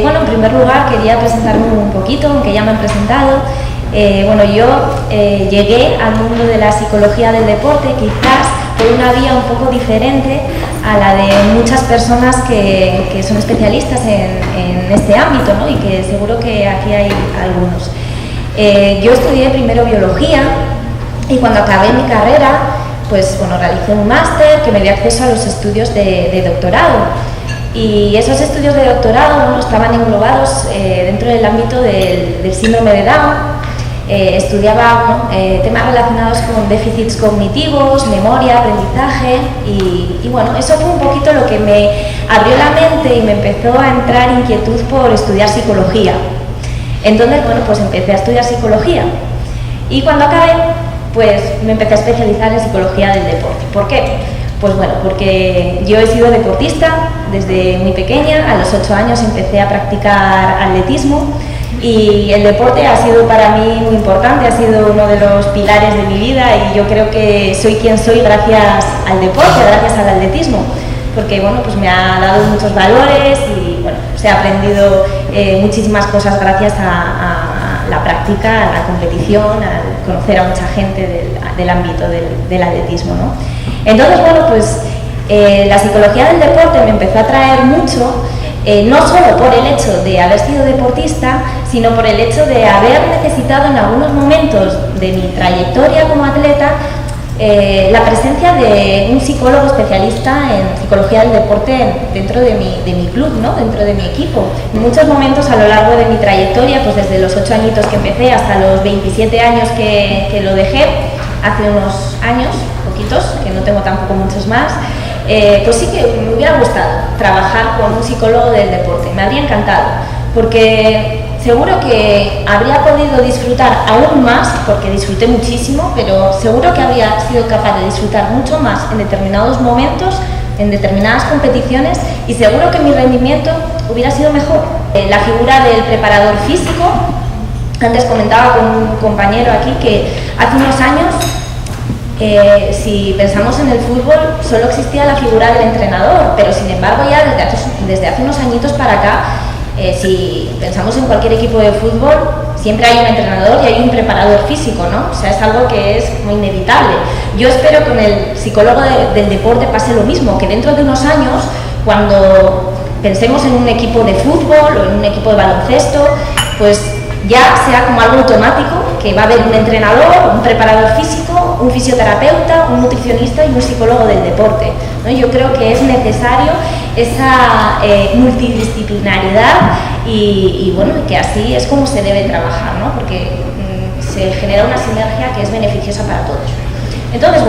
Bueno, en primer lugar quería presentarme un poquito, aunque ya me han presentado. Yo llegué al mundo de la psicología del deporte quizás por una vía un poco diferente a la de muchas personas que son especialistas en este ámbito, ¿no? Y que seguro que aquí hay algunos. Yo estudié primero biología y cuando acabé mi carrera, realicé un máster que me dio acceso a los estudios de doctorado. Y esos estudios de doctorado estaban englobados dentro del ámbito del síndrome de Down. Estudiaba temas relacionados con déficits cognitivos, memoria, aprendizaje y eso fue un poquito lo que me abrió la mente y me empezó a entrar inquietud por estudiar psicología. Entonces, empecé a estudiar psicología y cuando acabé, me empecé a especializar en psicología del deporte. ¿Por qué? Porque yo he sido deportista desde muy pequeña. A los 8 años empecé a practicar atletismo y el deporte ha sido para mí muy importante, ha sido uno de los pilares de mi vida y yo creo que soy quien soy gracias al deporte, gracias al atletismo, porque me ha dado muchos valores y he aprendido muchísimas cosas gracias a la práctica, a la competición, a conocer a mucha gente del ámbito del atletismo, ¿no? Entonces, la psicología del deporte me empezó a atraer mucho, no solo por el hecho de haber sido deportista, sino por el hecho de haber necesitado en algunos momentos de mi trayectoria como atleta la presencia de un psicólogo especialista en psicología del deporte dentro de mi club, ¿no? Dentro de mi equipo. En muchos momentos a lo largo de mi trayectoria, desde los 8 añitos que empecé hasta los 27 años que lo dejé, hace unos años, poquitos, que no tengo tampoco muchos más, sí que me hubiera gustado trabajar con un psicólogo del deporte, me habría encantado, porque seguro que habría podido disfrutar aún más, porque disfruté muchísimo, pero seguro que habría sido capaz de disfrutar mucho más en determinados momentos, en determinadas competiciones, y seguro que mi rendimiento hubiera sido mejor. La figura del preparador físico, antes comentaba con un compañero aquí que hace unos años, si pensamos en el fútbol, solo existía la figura del entrenador, pero sin embargo ya desde hace unos añitos para acá, si pensamos en cualquier equipo de fútbol, siempre hay un entrenador y hay un preparador físico, ¿no? O sea, es algo que es muy inevitable. Yo espero que con el psicólogo del deporte pase lo mismo, que dentro de unos años, cuando pensemos en un equipo de fútbol o en un equipo de baloncesto, ya sea como algo automático, que va a haber un entrenador, un preparador físico, un fisioterapeuta, un nutricionista y un psicólogo del deporte, ¿no? Yo creo que es necesario esa multidisciplinaridad y que así es como se debe trabajar, ¿no? Porque se genera una sinergia que es beneficiosa para todos. Entonces,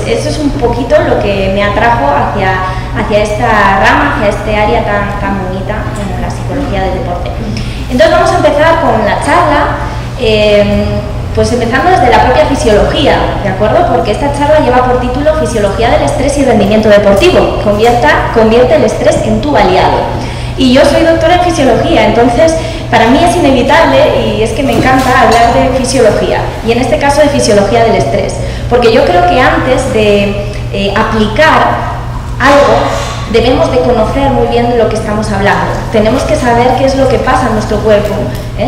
eso es un poquito lo que me atrajo hacia esta rama, hacia este área tan bonita como la psicología del deporte. Entonces vamos a empezar con la charla, empezando desde la propia fisiología, ¿de acuerdo? Porque esta charla lleva por título Fisiología del estrés y rendimiento deportivo. Convierte el estrés en tu aliado. Y yo soy doctora en fisiología, entonces para mí es inevitable y es que me encanta hablar de fisiología, y en este caso de fisiología del estrés, porque yo creo que antes de aplicar algo, debemos de conocer muy bien lo que estamos hablando. Tenemos que saber qué es lo que pasa en nuestro cuerpo,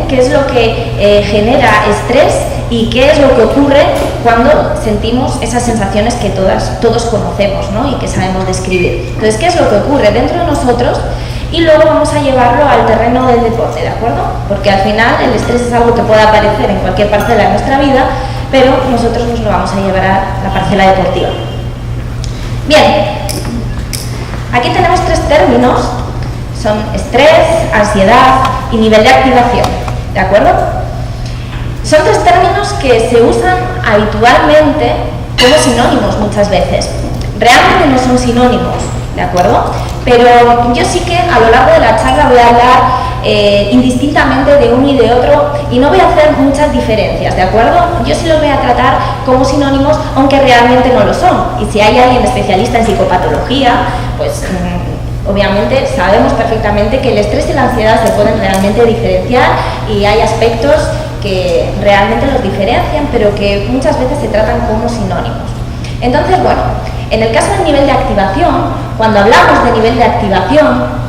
qué es lo que genera estrés y qué es lo que ocurre cuando sentimos esas sensaciones que todos conocemos, ¿no? Y que sabemos describir. Entonces, ¿qué es lo que ocurre dentro de nosotros? Y luego vamos a llevarlo al terreno del deporte, ¿de acuerdo? Porque al final el estrés es algo que puede aparecer en cualquier parcela de nuestra vida, pero nosotros nos lo vamos a llevar a la parcela deportiva. Bien. Aquí tenemos 3 términos, son estrés, ansiedad y nivel de activación, ¿de acuerdo? Son 3 términos que se usan habitualmente como sinónimos muchas veces. Realmente no son sinónimos, ¿de acuerdo? Pero yo sí que a lo largo de la charla voy a hablar indistintamente de uno y de otro y no voy a hacer muchas diferencias, ¿de acuerdo? Yo sí los voy a tratar como sinónimos, aunque realmente no lo son. Y si hay alguien especialista en psicopatología, obviamente sabemos perfectamente que el estrés y la ansiedad se pueden realmente diferenciar y hay aspectos que realmente los diferencian, pero que muchas veces se tratan como sinónimos. Entonces, en el caso del nivel de activación, cuando hablamos de nivel de activación,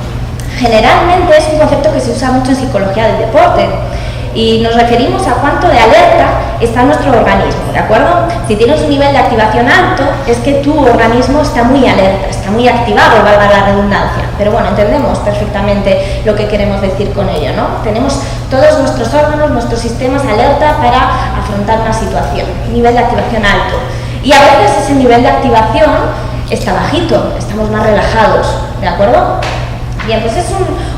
generalmente es un concepto usa mucho en psicología del deporte. Y nos referimos a cuánto de alerta está nuestro organismo, ¿de acuerdo? Si tienes un nivel de activación alto, es que tu organismo está muy alerta, está muy activado, valga la redundancia. Pero bueno, entendemos perfectamente lo que queremos decir con ello, ¿no? Tenemos todos nuestros órganos, nuestros sistemas alerta para afrontar una situación, nivel de activación alto. Y a veces ese nivel de activación está bajito, estamos más relajados, ¿de acuerdo? Bien, pues es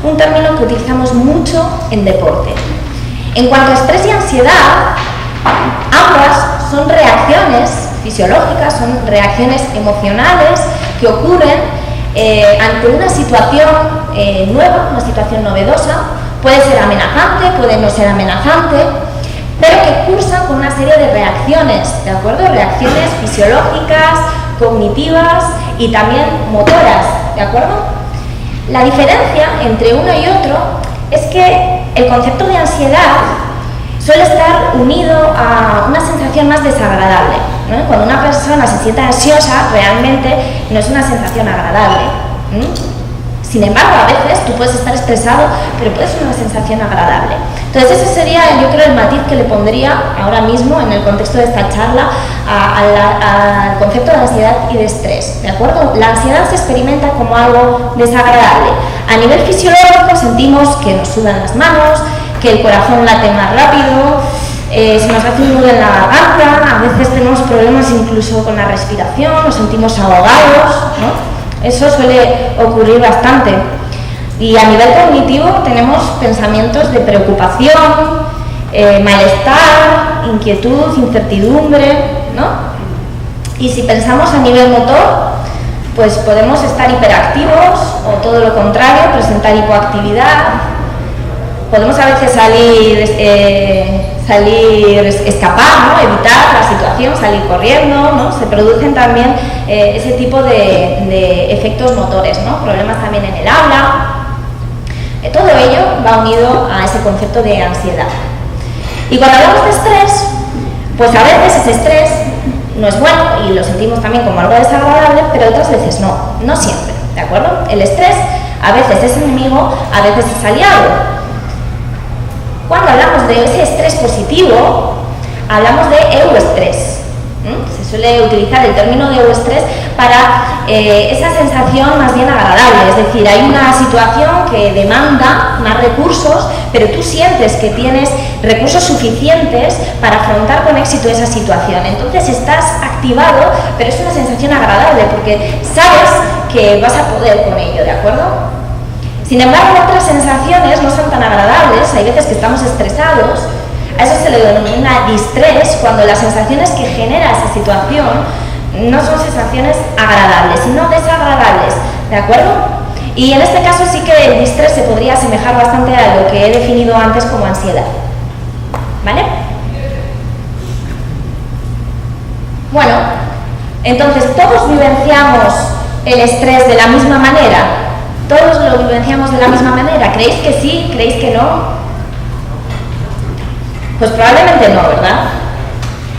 un término que utilizamos mucho en deporte. En cuanto a estrés y ansiedad, ambas son reacciones fisiológicas, son reacciones emocionales que ocurren ante una situación nueva, una situación novedosa. Puede ser amenazante, puede no ser amenazante, pero que cursan con una serie de reacciones, ¿de acuerdo? Reacciones fisiológicas, cognitivas y también motoras, ¿de acuerdo? La diferencia entre uno y otro es que el concepto de ansiedad suele estar unido a una sensación más desagradable, ¿no? Cuando una persona se siente ansiosa, realmente no es una sensación agradable. Sin embargo, a veces tú puedes estar estresado, pero puede ser una sensación agradable. Entonces, ese sería, yo creo, el matiz que le pondría ahora mismo, en el contexto de esta charla, al concepto de ansiedad y de estrés, ¿de acuerdo? La ansiedad se experimenta como algo desagradable. A nivel fisiológico sentimos que nos sudan las manos, que el corazón late más rápido, se nos hace un nudo en la garganta, a veces tenemos problemas incluso con la respiración, nos sentimos ahogados, ¿no? Eso suele ocurrir bastante. Y a nivel cognitivo tenemos pensamientos de preocupación, malestar, inquietud, incertidumbre, ¿no? Y si pensamos a nivel motor, pues podemos estar hiperactivos o todo lo contrario, presentar hipoactividad. Podemos a veces escapar, ¿no? Evitar la situación, salir corriendo, ¿no? Se producen también ese tipo de efectos motores, ¿no? Problemas también en el habla. Todo ello va unido a ese concepto de ansiedad. Y cuando hablamos de estrés, pues a veces ese estrés no es bueno y lo sentimos también como algo desagradable, pero otras veces no siempre, ¿de acuerdo? El estrés a veces es enemigo, a veces es aliado. Cuando hablamos de ese estrés positivo, hablamos de euestrés. Se suele utilizar el término de euestrés para esa sensación más bien agradable, es decir, hay una situación que demanda más recursos, pero tú sientes que tienes recursos suficientes para afrontar con éxito esa situación. Entonces estás activado, pero es una sensación agradable porque sabes que vas a poder con ello, ¿de acuerdo? Sin embargo, otras sensaciones no son tan agradables, hay veces que estamos estresados, a eso se le denomina distrés, cuando las sensaciones que genera esa situación no son sensaciones agradables, sino desagradables, ¿de acuerdo? Y en este caso sí que el distrés se podría asemejar bastante a lo que he definido antes como ansiedad, ¿vale? Bueno, entonces todos vivenciamos el estrés de la misma manera. ¿Todos lo vivenciamos de la misma manera? ¿Creéis que sí? ¿Creéis que no? Pues probablemente no, ¿verdad?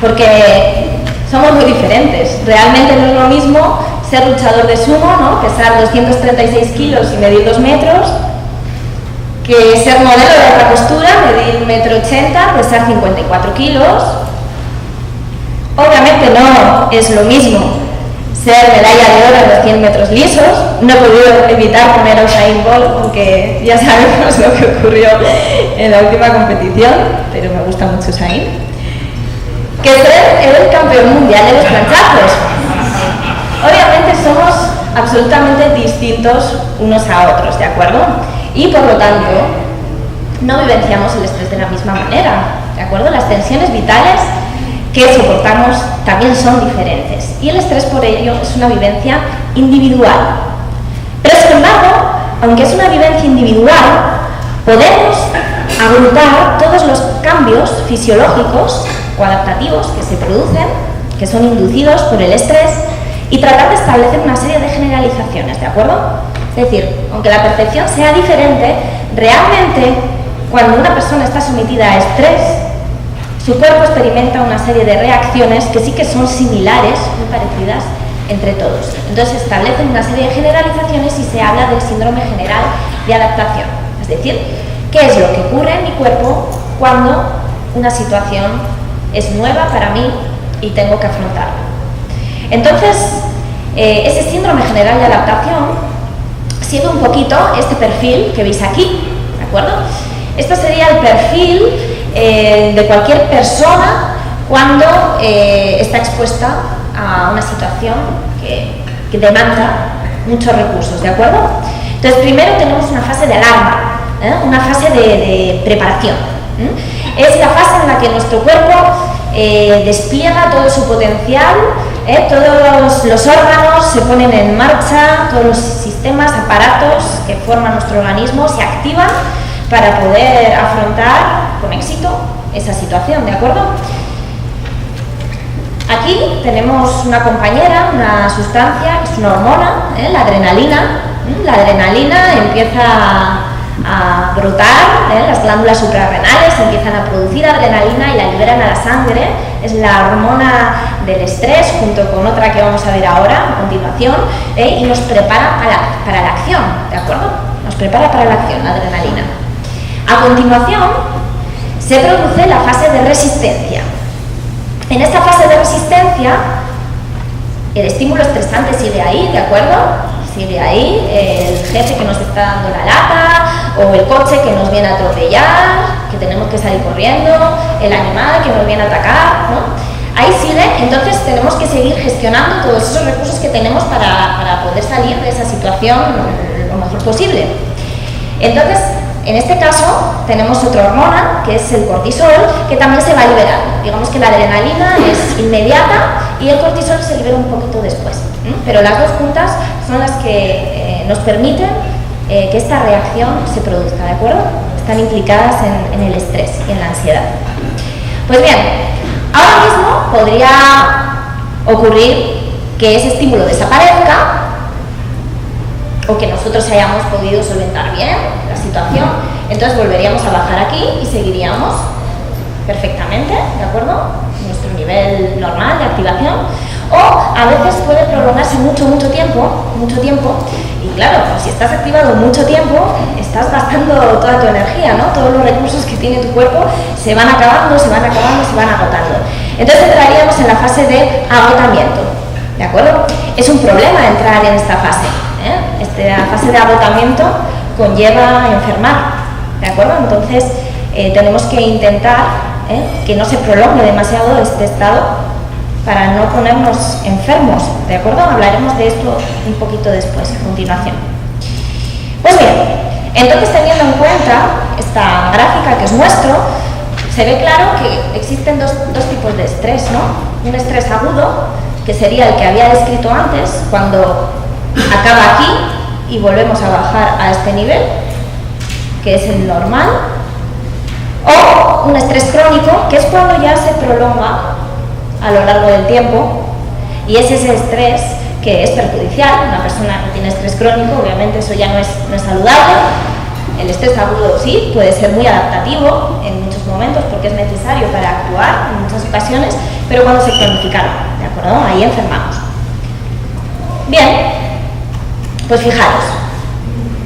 Porque somos muy diferentes. Realmente no es lo mismo ser luchador de sumo, ¿no? Pesar 236 kilos y medir 2 metros, que ser modelo de alta costura, medir 1,80 m, pesar 54 kilos. Obviamente no es lo mismo ser medalla de oro en los 100 metros lisos. No he podido evitar poner a Usain Bolt, aunque ya sabemos lo que ocurrió en la última competición, pero me gusta mucho Usain. Que ser el campeón mundial de los planchazos. Obviamente somos absolutamente distintos unos a otros, ¿de acuerdo? Y por lo tanto, no vivenciamos el estrés de la misma manera, ¿de acuerdo? Las tensiones vitales que soportamos también son diferentes y el estrés por ello es una vivencia individual. Pero sin embargo, aunque es una vivencia individual, podemos agrupar todos los cambios fisiológicos o adaptativos que se producen, que son inducidos por el estrés, y tratar de establecer una serie de generalizaciones, ¿de acuerdo? Es decir, aunque la percepción sea diferente, realmente cuando una persona está sometida a estrés, su cuerpo experimenta una serie de reacciones que sí que son similares, muy parecidas entre todos. Entonces se establecen una serie de generalizaciones y se habla del síndrome general de adaptación. Es decir, ¿Qué es lo que ocurre en mi cuerpo cuando una situación es nueva para mí y tengo que afrontarla? Entonces, ese síndrome general de adaptación sigue un poquito este perfil que veis aquí, ¿de acuerdo? Esto sería el perfil de cualquier persona cuando está expuesta a una situación que demanda muchos recursos, ¿de acuerdo? Entonces, primero tenemos una fase de alarma, una fase de preparación. Es la fase en la que nuestro cuerpo despliega todo su potencial, todos los órganos se ponen en marcha, todos los sistemas, aparatos que forman nuestro organismo se activan para poder afrontar con éxito esa situación, ¿de acuerdo? Aquí tenemos una compañera, una sustancia, que es una hormona, la adrenalina. La adrenalina empieza a brotar, las glándulas suprarrenales empiezan a producir adrenalina y la liberan a la sangre. Es la hormona del estrés, junto con otra que vamos a ver ahora a continuación, y nos prepara para la acción, ¿de acuerdo? Nos prepara para la acción, la adrenalina. A continuación, se produce la fase de resistencia. En esta fase de resistencia, el estímulo estresante sigue ahí, ¿de acuerdo? Sigue ahí, el jefe que nos está dando la lata, o el coche que nos viene a atropellar, que tenemos que salir corriendo, el animal que nos viene a atacar, ¿no? Ahí sigue, entonces tenemos que seguir gestionando todos esos recursos que tenemos para poder salir de esa situación lo mejor posible. Entonces, en este caso, tenemos otra hormona, que es el cortisol, que también se va a liberar. Digamos que la adrenalina es inmediata y el cortisol se libera un poquito después. Pero las dos juntas son las que nos permiten que esta reacción se produzca, ¿de acuerdo? Están implicadas en el estrés y en la ansiedad. Pues bien, ahora mismo podría ocurrir que ese estímulo desaparezca o que nosotros hayamos podido solventar bien la situación, entonces volveríamos a bajar aquí y seguiríamos perfectamente, ¿de acuerdo? Nuestro nivel normal de activación, o a veces puede prolongarse mucho tiempo, y claro, si estás activado mucho tiempo, estás gastando toda tu energía, ¿no? Todos los recursos que tiene tu cuerpo se van acabando, se van agotando. Entonces entraríamos en la fase de agotamiento, ¿de acuerdo? Es un problema entrar en esta fase. Esta fase de agotamiento conlleva enfermar, ¿de acuerdo? Entonces tenemos que intentar que no se prolongue demasiado este estado para no ponernos enfermos, ¿de acuerdo? Hablaremos de esto un poquito después, a continuación. Pues bien, entonces teniendo en cuenta esta gráfica que os muestro, se ve claro que existen dos tipos de estrés, ¿no? Un estrés agudo, que sería el que había descrito antes, cuando acaba aquí y volvemos a bajar a este nivel, que es el normal, o un estrés crónico, que es cuando ya se prolonga a lo largo del tiempo y es ese estrés que es perjudicial. Una persona que tiene estrés crónico, obviamente eso ya no es saludable. El estrés agudo sí, puede ser muy adaptativo en muchos momentos porque es necesario para actuar en muchas ocasiones, pero cuando se cronifica, ¿de acuerdo? Ahí enfermamos. Bien, pues fijaros,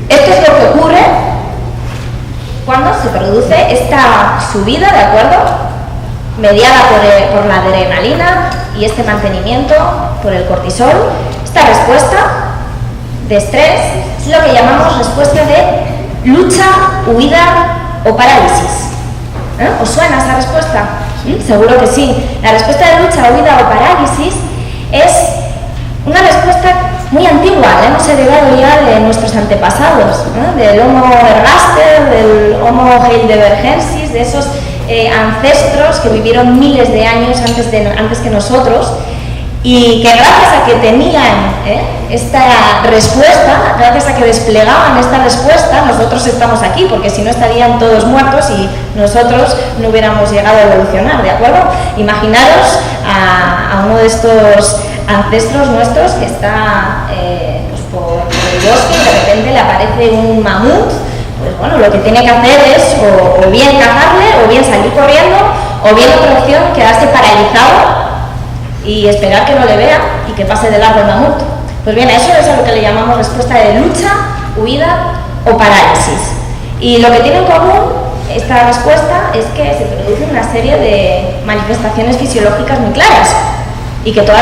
esto es lo que ocurre cuando se produce esta subida, ¿de acuerdo?, mediada por la adrenalina y este mantenimiento por el cortisol. Esta respuesta de estrés es lo que llamamos respuesta de lucha, huida o parálisis. ¿Os suena esa respuesta? Seguro que sí. La respuesta de lucha, huida o parálisis es una respuesta muy antigua, la hemos heredado ya de nuestros antepasados, del Homo ergaster, del Homo heidelbergensis, de esos ancestros que vivieron miles de años antes que nosotros, y que gracias a que tenían esta respuesta, gracias a que desplegaban esta respuesta, nosotros estamos aquí, porque si no estarían todos muertos y nosotros no hubiéramos llegado a evolucionar, ¿de acuerdo? Imaginaros a uno de estos ancestros nuestros que está pues por el bosque y de repente le aparece un mamut. Pues bueno, lo que tiene que hacer es o bien cazarle, o bien salir corriendo, o bien otra opción, quedarse paralizado y esperar que no le vea y que pase de largo el mamut. Pues bien, eso es a lo que le llamamos respuesta de lucha, huida o parálisis. Y lo que tiene en común esta respuesta es que se produce una serie de manifestaciones fisiológicas muy claras y que todos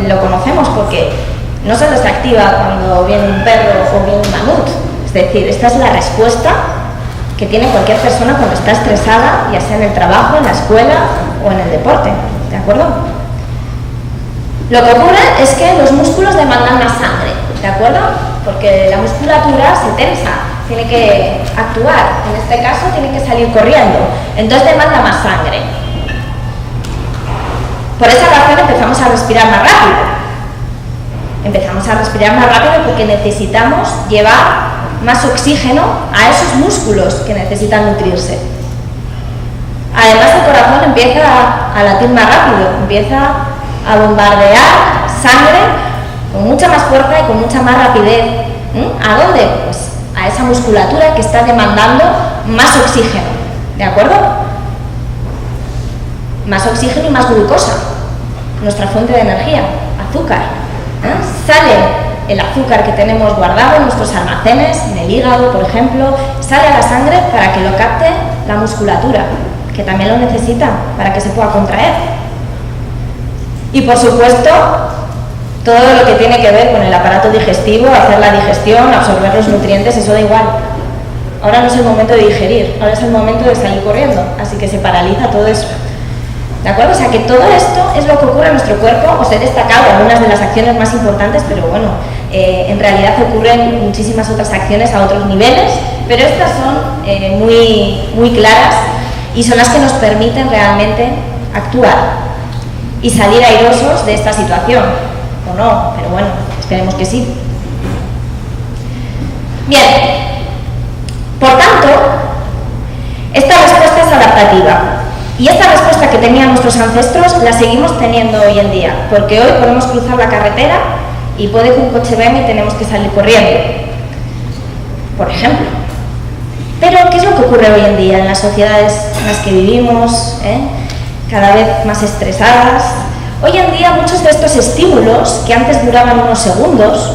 lo conocemos, porque no solo se activa cuando viene un perro o viene un mamut. Es decir, esta es la respuesta que tiene cualquier persona cuando está estresada, ya sea en el trabajo, en la escuela o en el deporte, ¿de acuerdo? Lo que ocurre es que los músculos demandan más sangre, ¿de acuerdo? Porque la musculatura se tensa, tiene que actuar, en este caso tiene que salir corriendo, entonces demanda más sangre. Por esa razón empezamos a respirar más rápido. Empezamos a respirar más rápido porque necesitamos llevar más oxígeno a esos músculos que necesitan nutrirse. Además, el corazón empieza a latir más rápido, empieza a bombardear sangre con mucha más fuerza y con mucha más rapidez. ¿A dónde? Pues a esa musculatura que está demandando más oxígeno, ¿de acuerdo? Más oxígeno y más glucosa, nuestra fuente de energía, azúcar. Sale el azúcar que tenemos guardado en nuestros almacenes, en el hígado, por ejemplo, sale a la sangre para que lo capte la musculatura, que también lo necesita para que se pueda contraer. Y por supuesto, todo lo que tiene que ver con el aparato digestivo, hacer la digestión, absorber los nutrientes, eso da igual. Ahora no es el momento de digerir, ahora es el momento de salir corriendo, así que se paraliza todo eso. ¿De acuerdo? O sea que todo esto es lo que ocurre en nuestro cuerpo. Os he destacado algunas de las acciones más importantes, pero bueno, en realidad ocurren muchísimas otras acciones a otros niveles, pero estas son muy claras y son las que nos permiten realmente actuar y salir airosos de esta situación. O no, pero bueno, esperemos que sí. Bien, por tanto, esta respuesta es adaptativa. Y esta respuesta que tenían nuestros ancestros la seguimos teniendo hoy en día, porque hoy podemos cruzar la carretera y puede que un coche venga y tenemos que salir corriendo, por ejemplo. Pero, ¿qué es lo que ocurre hoy en día en las sociedades en las que vivimos, cada vez más estresadas? Hoy en día muchos de estos estímulos, que antes duraban unos segundos,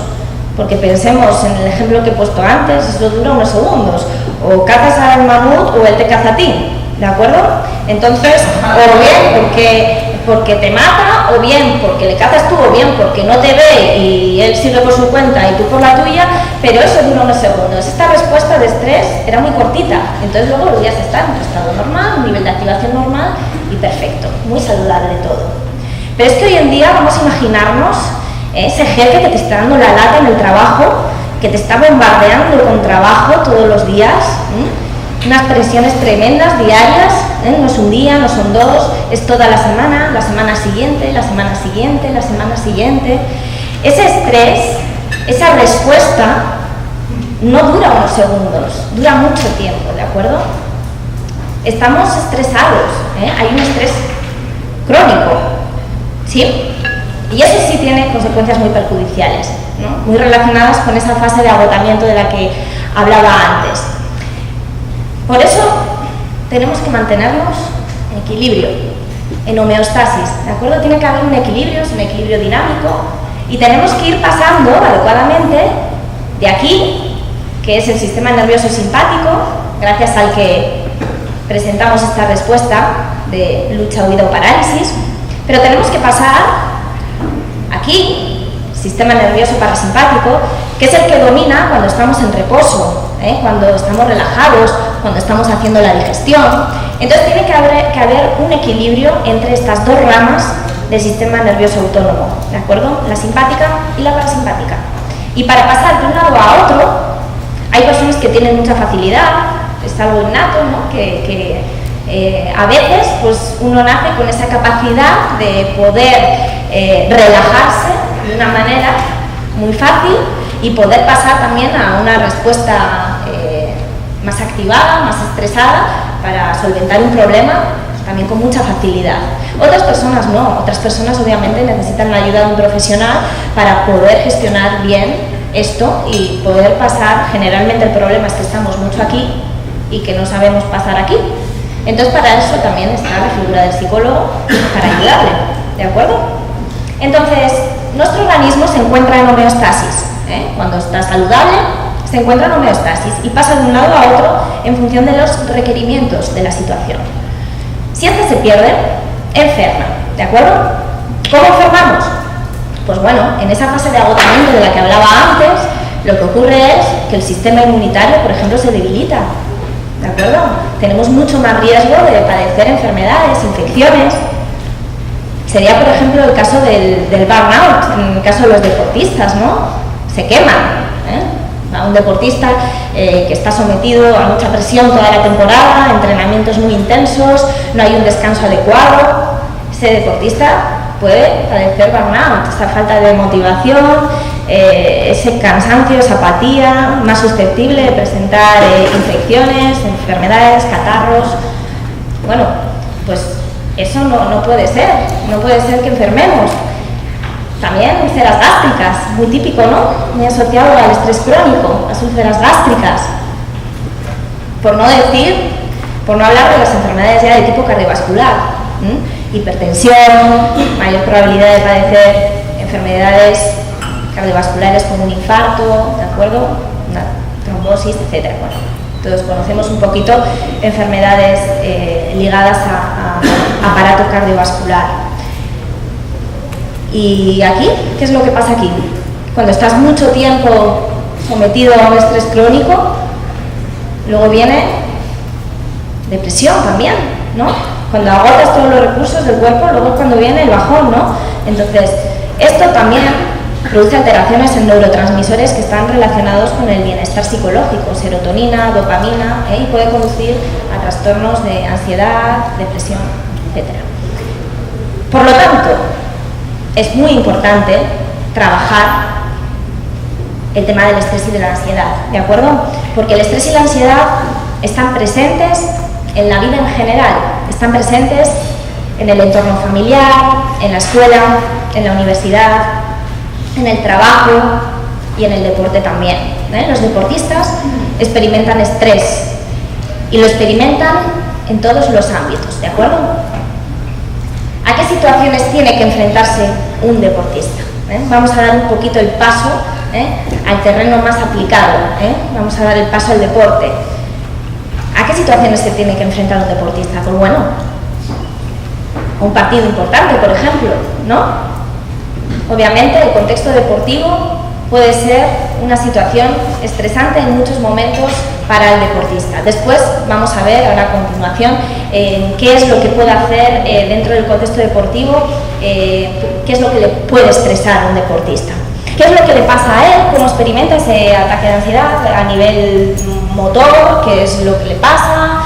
porque pensemos en el ejemplo que he puesto antes, eso dura unos segundos, o cazas al mamut o él te caza a ti, ¿de acuerdo? Entonces, o bien porque te mata, o bien porque le cazas tú, o bien porque no te ve y él sigue por su cuenta y tú por la tuya, pero eso dura unos segundos. Esta respuesta de estrés era muy cortita, entonces luego volvías a estar en tu estado normal, un nivel de activación normal y perfecto, muy saludable todo. Pero es que hoy en día vamos a imaginarnos ese jefe que te está dando la lata en el trabajo, que te está bombardeando con trabajo todos los días, unas presiones tremendas diarias, no es un día, no son dos, es toda la semana siguiente, la semana siguiente, la semana siguiente. Ese estrés, esa respuesta, no dura unos segundos, dura mucho tiempo, ¿de acuerdo? Estamos estresados, hay un estrés crónico, ¿sí? Y eso sí tiene consecuencias muy perjudiciales, ¿no? Muy relacionadas con esa fase de agotamiento de la que hablaba antes. Por eso tenemos que mantenernos en equilibrio, en homeostasis, ¿de acuerdo? Tiene que haber un equilibrio, es un equilibrio dinámico, y tenemos que ir pasando adecuadamente de aquí, que es el sistema nervioso simpático, gracias al que presentamos esta respuesta de lucha, huida o parálisis, pero tenemos que pasar aquí, sistema nervioso parasimpático, que es el que domina cuando estamos en reposo, cuando estamos relajados, cuando estamos haciendo la digestión. Entonces tiene que haber un equilibrio entre estas dos ramas del sistema nervioso autónomo, ¿de acuerdo? La simpática y la parasimpática. Y para pasar de un lado a otro, hay personas que tienen mucha facilidad, es algo innato, ¿no? Que a veces pues uno nace con esa capacidad de poder relajarse de una manera muy fácil y poder pasar también a una respuesta más activada, más estresada, para solventar un problema también con mucha facilidad. Otras personas no, otras personas obviamente necesitan la ayuda de un profesional para poder gestionar bien esto y poder pasar. Generalmente el problema es que estamos mucho aquí y que no sabemos pasar aquí. Entonces para eso también está la figura del psicólogo para ayudarle, ¿de acuerdo? Entonces, nuestro organismo se encuentra en homeostasis, cuando está saludable, se encuentra en homeostasis y pasa de un lado a otro en función de los requerimientos de la situación. Si este se pierde, enferma, ¿de acuerdo? ¿Cómo enfermamos? Pues bueno, en esa fase de agotamiento de la que hablaba antes, lo que ocurre es que el sistema inmunitario, por ejemplo, se debilita, ¿de acuerdo? Tenemos mucho más riesgo de padecer enfermedades, infecciones. Sería, por ejemplo, el caso del burnout, en el caso de los deportistas, ¿no? Se queman, ¿eh? A un deportista que está sometido a mucha presión toda la temporada, entrenamientos muy intensos, no hay un descanso adecuado, ese deportista puede padecer burnout, esa falta de motivación, ese cansancio, esa apatía, más susceptible de presentar infecciones, enfermedades, catarros. Bueno, pues eso no puede ser, no puede ser que enfermemos. También úlceras gástricas, muy típico, ¿no? Muy asociado al estrés crónico, las úlceras gástricas. Por no hablar de las enfermedades ya de tipo cardiovascular, hipertensión, mayor probabilidad de padecer enfermedades cardiovasculares como un infarto, ¿de acuerdo? Una trombosis, etc. Bueno, todos conocemos un poquito enfermedades ligadas a aparato cardiovascular. ¿Y aquí? ¿Qué es lo que pasa aquí? Cuando estás mucho tiempo sometido a un estrés crónico, luego viene depresión también, ¿no? Cuando agotas todos los recursos del cuerpo, luego es cuando viene el bajón, ¿no? Entonces, esto también produce alteraciones en neurotransmisores que están relacionados con el bienestar psicológico, serotonina, dopamina, y puede conducir a trastornos de ansiedad, depresión, etc. Por lo tanto, es muy importante trabajar el tema del estrés y de la ansiedad, ¿de acuerdo? Porque el estrés y la ansiedad están presentes en la vida en general, están presentes en el entorno familiar, en la escuela, en la universidad, en el trabajo y en el deporte también, ¿eh? Los deportistas experimentan estrés y lo experimentan en todos los ámbitos, ¿de acuerdo? ¿A qué situaciones tiene que enfrentarse un deportista? Vamos a dar un poquito el paso al terreno más aplicado, vamos a dar el paso al deporte. ¿A qué situaciones se tiene que enfrentar un deportista? Pues bueno, a un partido importante, por ejemplo, ¿no? Obviamente el contexto deportivo puede ser una situación estresante en muchos momentos para el deportista. Después vamos a ver, ahora a continuación, qué es lo que puede hacer dentro del contexto deportivo, qué es lo que le puede estresar a un deportista. ¿Qué es lo que le pasa a él? ¿Cómo experimenta ese ataque de ansiedad a nivel motor? ¿Qué es lo que le pasa?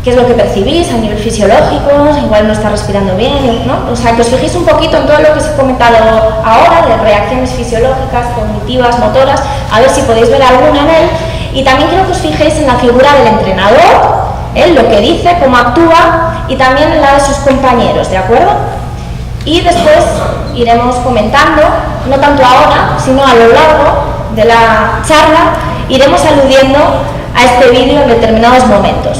¿Qué es lo que percibís a nivel fisiológico? Igual no está respirando bien, ¿no? O sea, que os fijéis un poquito en todo lo que os he comentado ahora, de reacciones fisiológicas, cognitivas, motoras, a ver si podéis ver alguna en él. Y también quiero que os fijéis en la figura del entrenador, lo que dice, cómo actúa, y también en la de sus compañeros, ¿de acuerdo? Y después iremos comentando, no tanto ahora, sino a lo largo de la charla, iremos aludiendo a este vídeo en determinados momentos.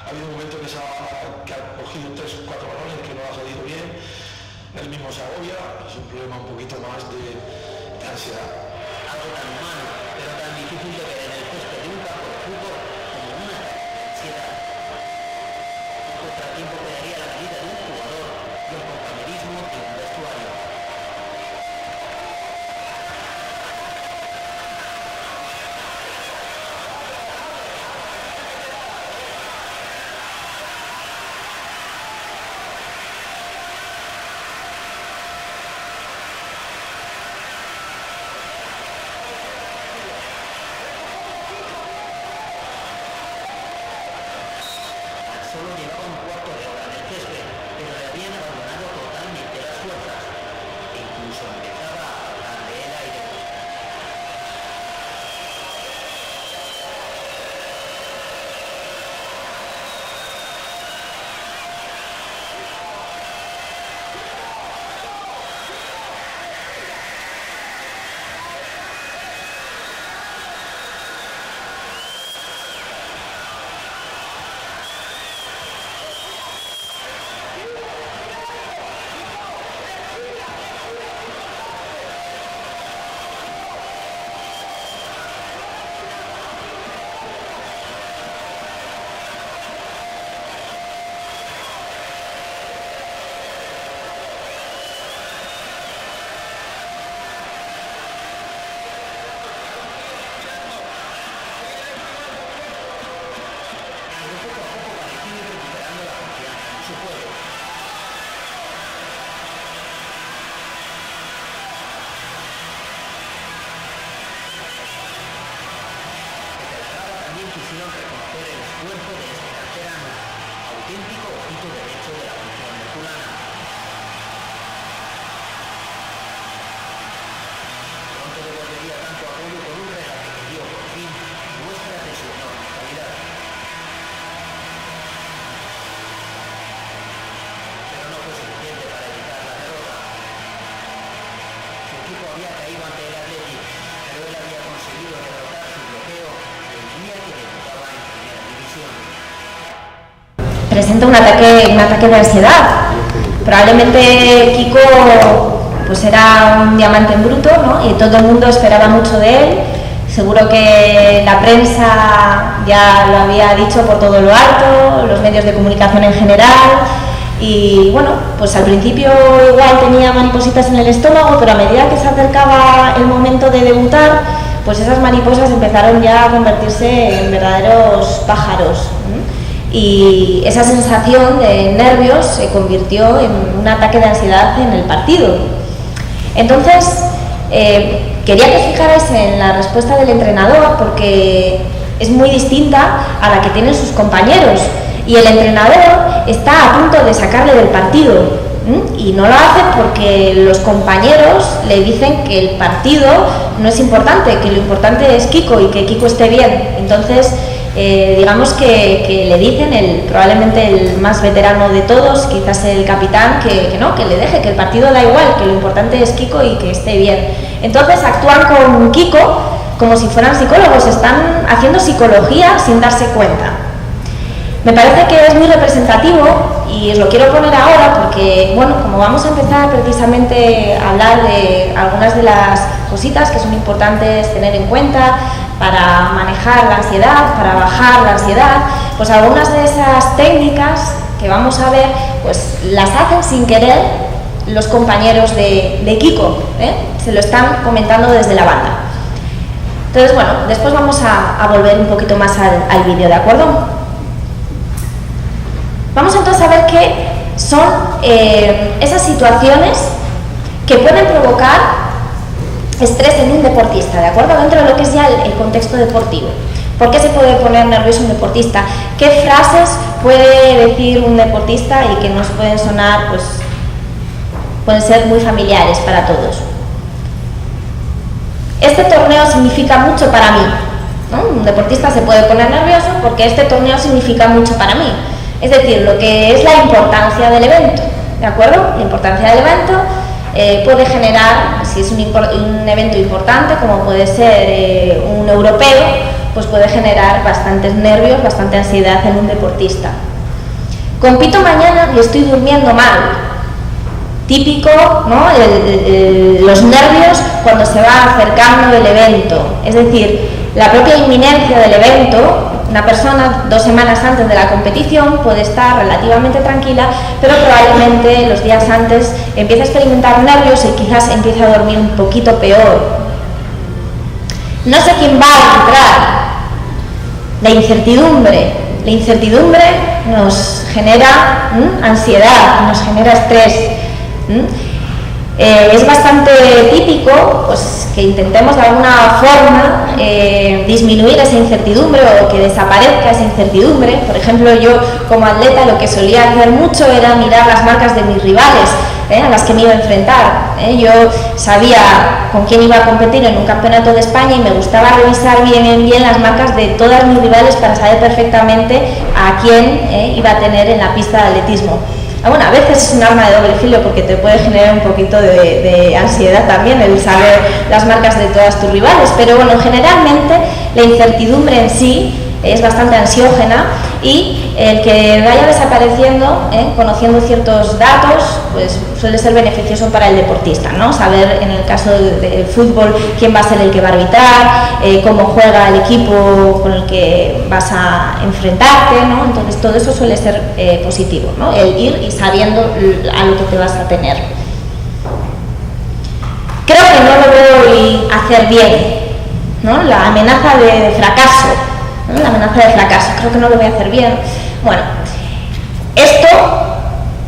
Ha habido un momento que ha cogido 3 o 4 balones que no ha salido bien, él mismo se agobia, es un problema un poquito más de ansiedad. Algo tan humano, pero tan difícil de ver en el césped de un campo de fútbol como una ansiedad. Un contratiempo que daría la vida de un jugador y el compañerismo de un vestuario. llevaba un cuarto de hora en el césped, pero le habían abandonado totalmente las fuerzas e incluso empezaba a faltarle el aire. Quisieron reconocer el esfuerzo de este canterano, auténtico ojito derecho de la función herculana. Pronto devolvería tanto apoyo con un regate que dio por fin muestras de su enorme calidad. Pero no fue suficiente para evitar la derrota. Su equipo había caído ante el Athletic, pero él había conseguido derrotar su bloqueo el día que debutaba en primera división. Presenta un ataque de ansiedad. Probablemente Kiko pues era un diamante en bruto, ¿no? Y todo el mundo esperaba mucho de él. Seguro que la prensa ya lo había dicho por todo lo alto, los medios de comunicación en general. Y bueno, pues al principio igual tenía maripositas en el estómago, pero a medida que se acercaba el momento de debutar, pues esas mariposas empezaron ya a convertirse en verdaderos pájaros. Y esa sensación de nervios se convirtió en un ataque de ansiedad en el partido. Entonces, quería que os fijarais en la respuesta del entrenador, porque es muy distinta a la que tienen sus compañeros. Y el entrenador está a punto de sacarle del partido, y no lo hace porque los compañeros le dicen que el partido no es importante, que lo importante es Kiko y que Kiko esté bien. Entonces, digamos que le dicen, probablemente el más veterano de todos, quizás el capitán, que no, que le deje, que el partido da igual, que lo importante es Kiko y que esté bien. Entonces actúan con Kiko como si fueran psicólogos, están haciendo psicología sin darse cuenta. Me parece que es muy representativo y os lo quiero poner ahora porque, bueno, como vamos a empezar precisamente a hablar de algunas de las cositas que son importantes tener en cuenta para manejar la ansiedad, para bajar la ansiedad, pues algunas de esas técnicas que vamos a ver, pues las hacen sin querer los compañeros de Kiko, se lo están comentando desde la banda. Entonces, bueno, después vamos a volver un poquito más al vídeo, ¿de acuerdo? Vamos entonces a ver qué son esas situaciones que pueden provocar estrés en un deportista, ¿de acuerdo? Dentro de lo que es ya el contexto deportivo. ¿Por qué se puede poner nervioso un deportista? ¿Qué frases puede decir un deportista y que nos pueden sonar, pues, pueden ser muy familiares para todos? Este torneo significa mucho para mí, ¿no? Un deportista se puede poner nervioso porque este torneo significa mucho para mí. Es decir, lo que es la importancia del evento, ¿de acuerdo? La importancia del evento puede generar, si es un evento importante, como puede ser un europeo, pues puede generar bastantes nervios, bastante ansiedad en un deportista. Compito mañana y estoy durmiendo mal. Típico, ¿no? Los nervios cuando se va acercando el evento. Es decir, la propia inminencia del evento. Una persona 2 semanas antes de la competición puede estar relativamente tranquila, pero probablemente los días antes empiece a experimentar nervios y quizás empiece a dormir un poquito peor. No sé quién va a entrar. La incertidumbre. La incertidumbre nos genera ansiedad, nos genera estrés. Es bastante típico pues, que intentemos de alguna forma disminuir esa incertidumbre o que desaparezca esa incertidumbre. Por ejemplo, yo como atleta lo que solía hacer mucho era mirar las marcas de mis rivales, a las que me iba a enfrentar. Yo sabía con quién iba a competir en un campeonato de España y me gustaba revisar bien las marcas de todas mis rivales para saber perfectamente a quién iba a tener en la pista de atletismo. Bueno, a veces es un arma de doble filo porque te puede generar un poquito de ansiedad también el saber las marcas de todas tus rivales, pero bueno, generalmente la incertidumbre en sí es bastante ansiógena y el que vaya desapareciendo, conociendo ciertos datos, pues suele ser beneficioso para el deportista, ¿no? Saber en el caso del fútbol quién va a ser el que va a arbitrar, cómo juega el equipo con el que vas a enfrentarte, ¿no? Entonces todo eso suele ser positivo, ¿no? El ir y sabiendo a lo que te vas a tener. Creo que no lo voy a hacer bien, ¿no? La amenaza de fracaso. La amenaza de fracaso, creo que no lo voy a hacer bien. Bueno, esto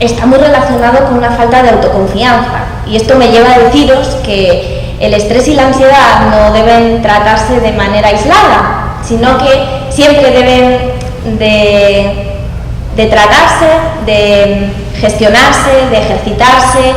está muy relacionado con una falta de autoconfianza y esto me lleva a deciros que el estrés y la ansiedad no deben tratarse de manera aislada, sino que siempre deben de tratarse, de gestionarse, de ejercitarse,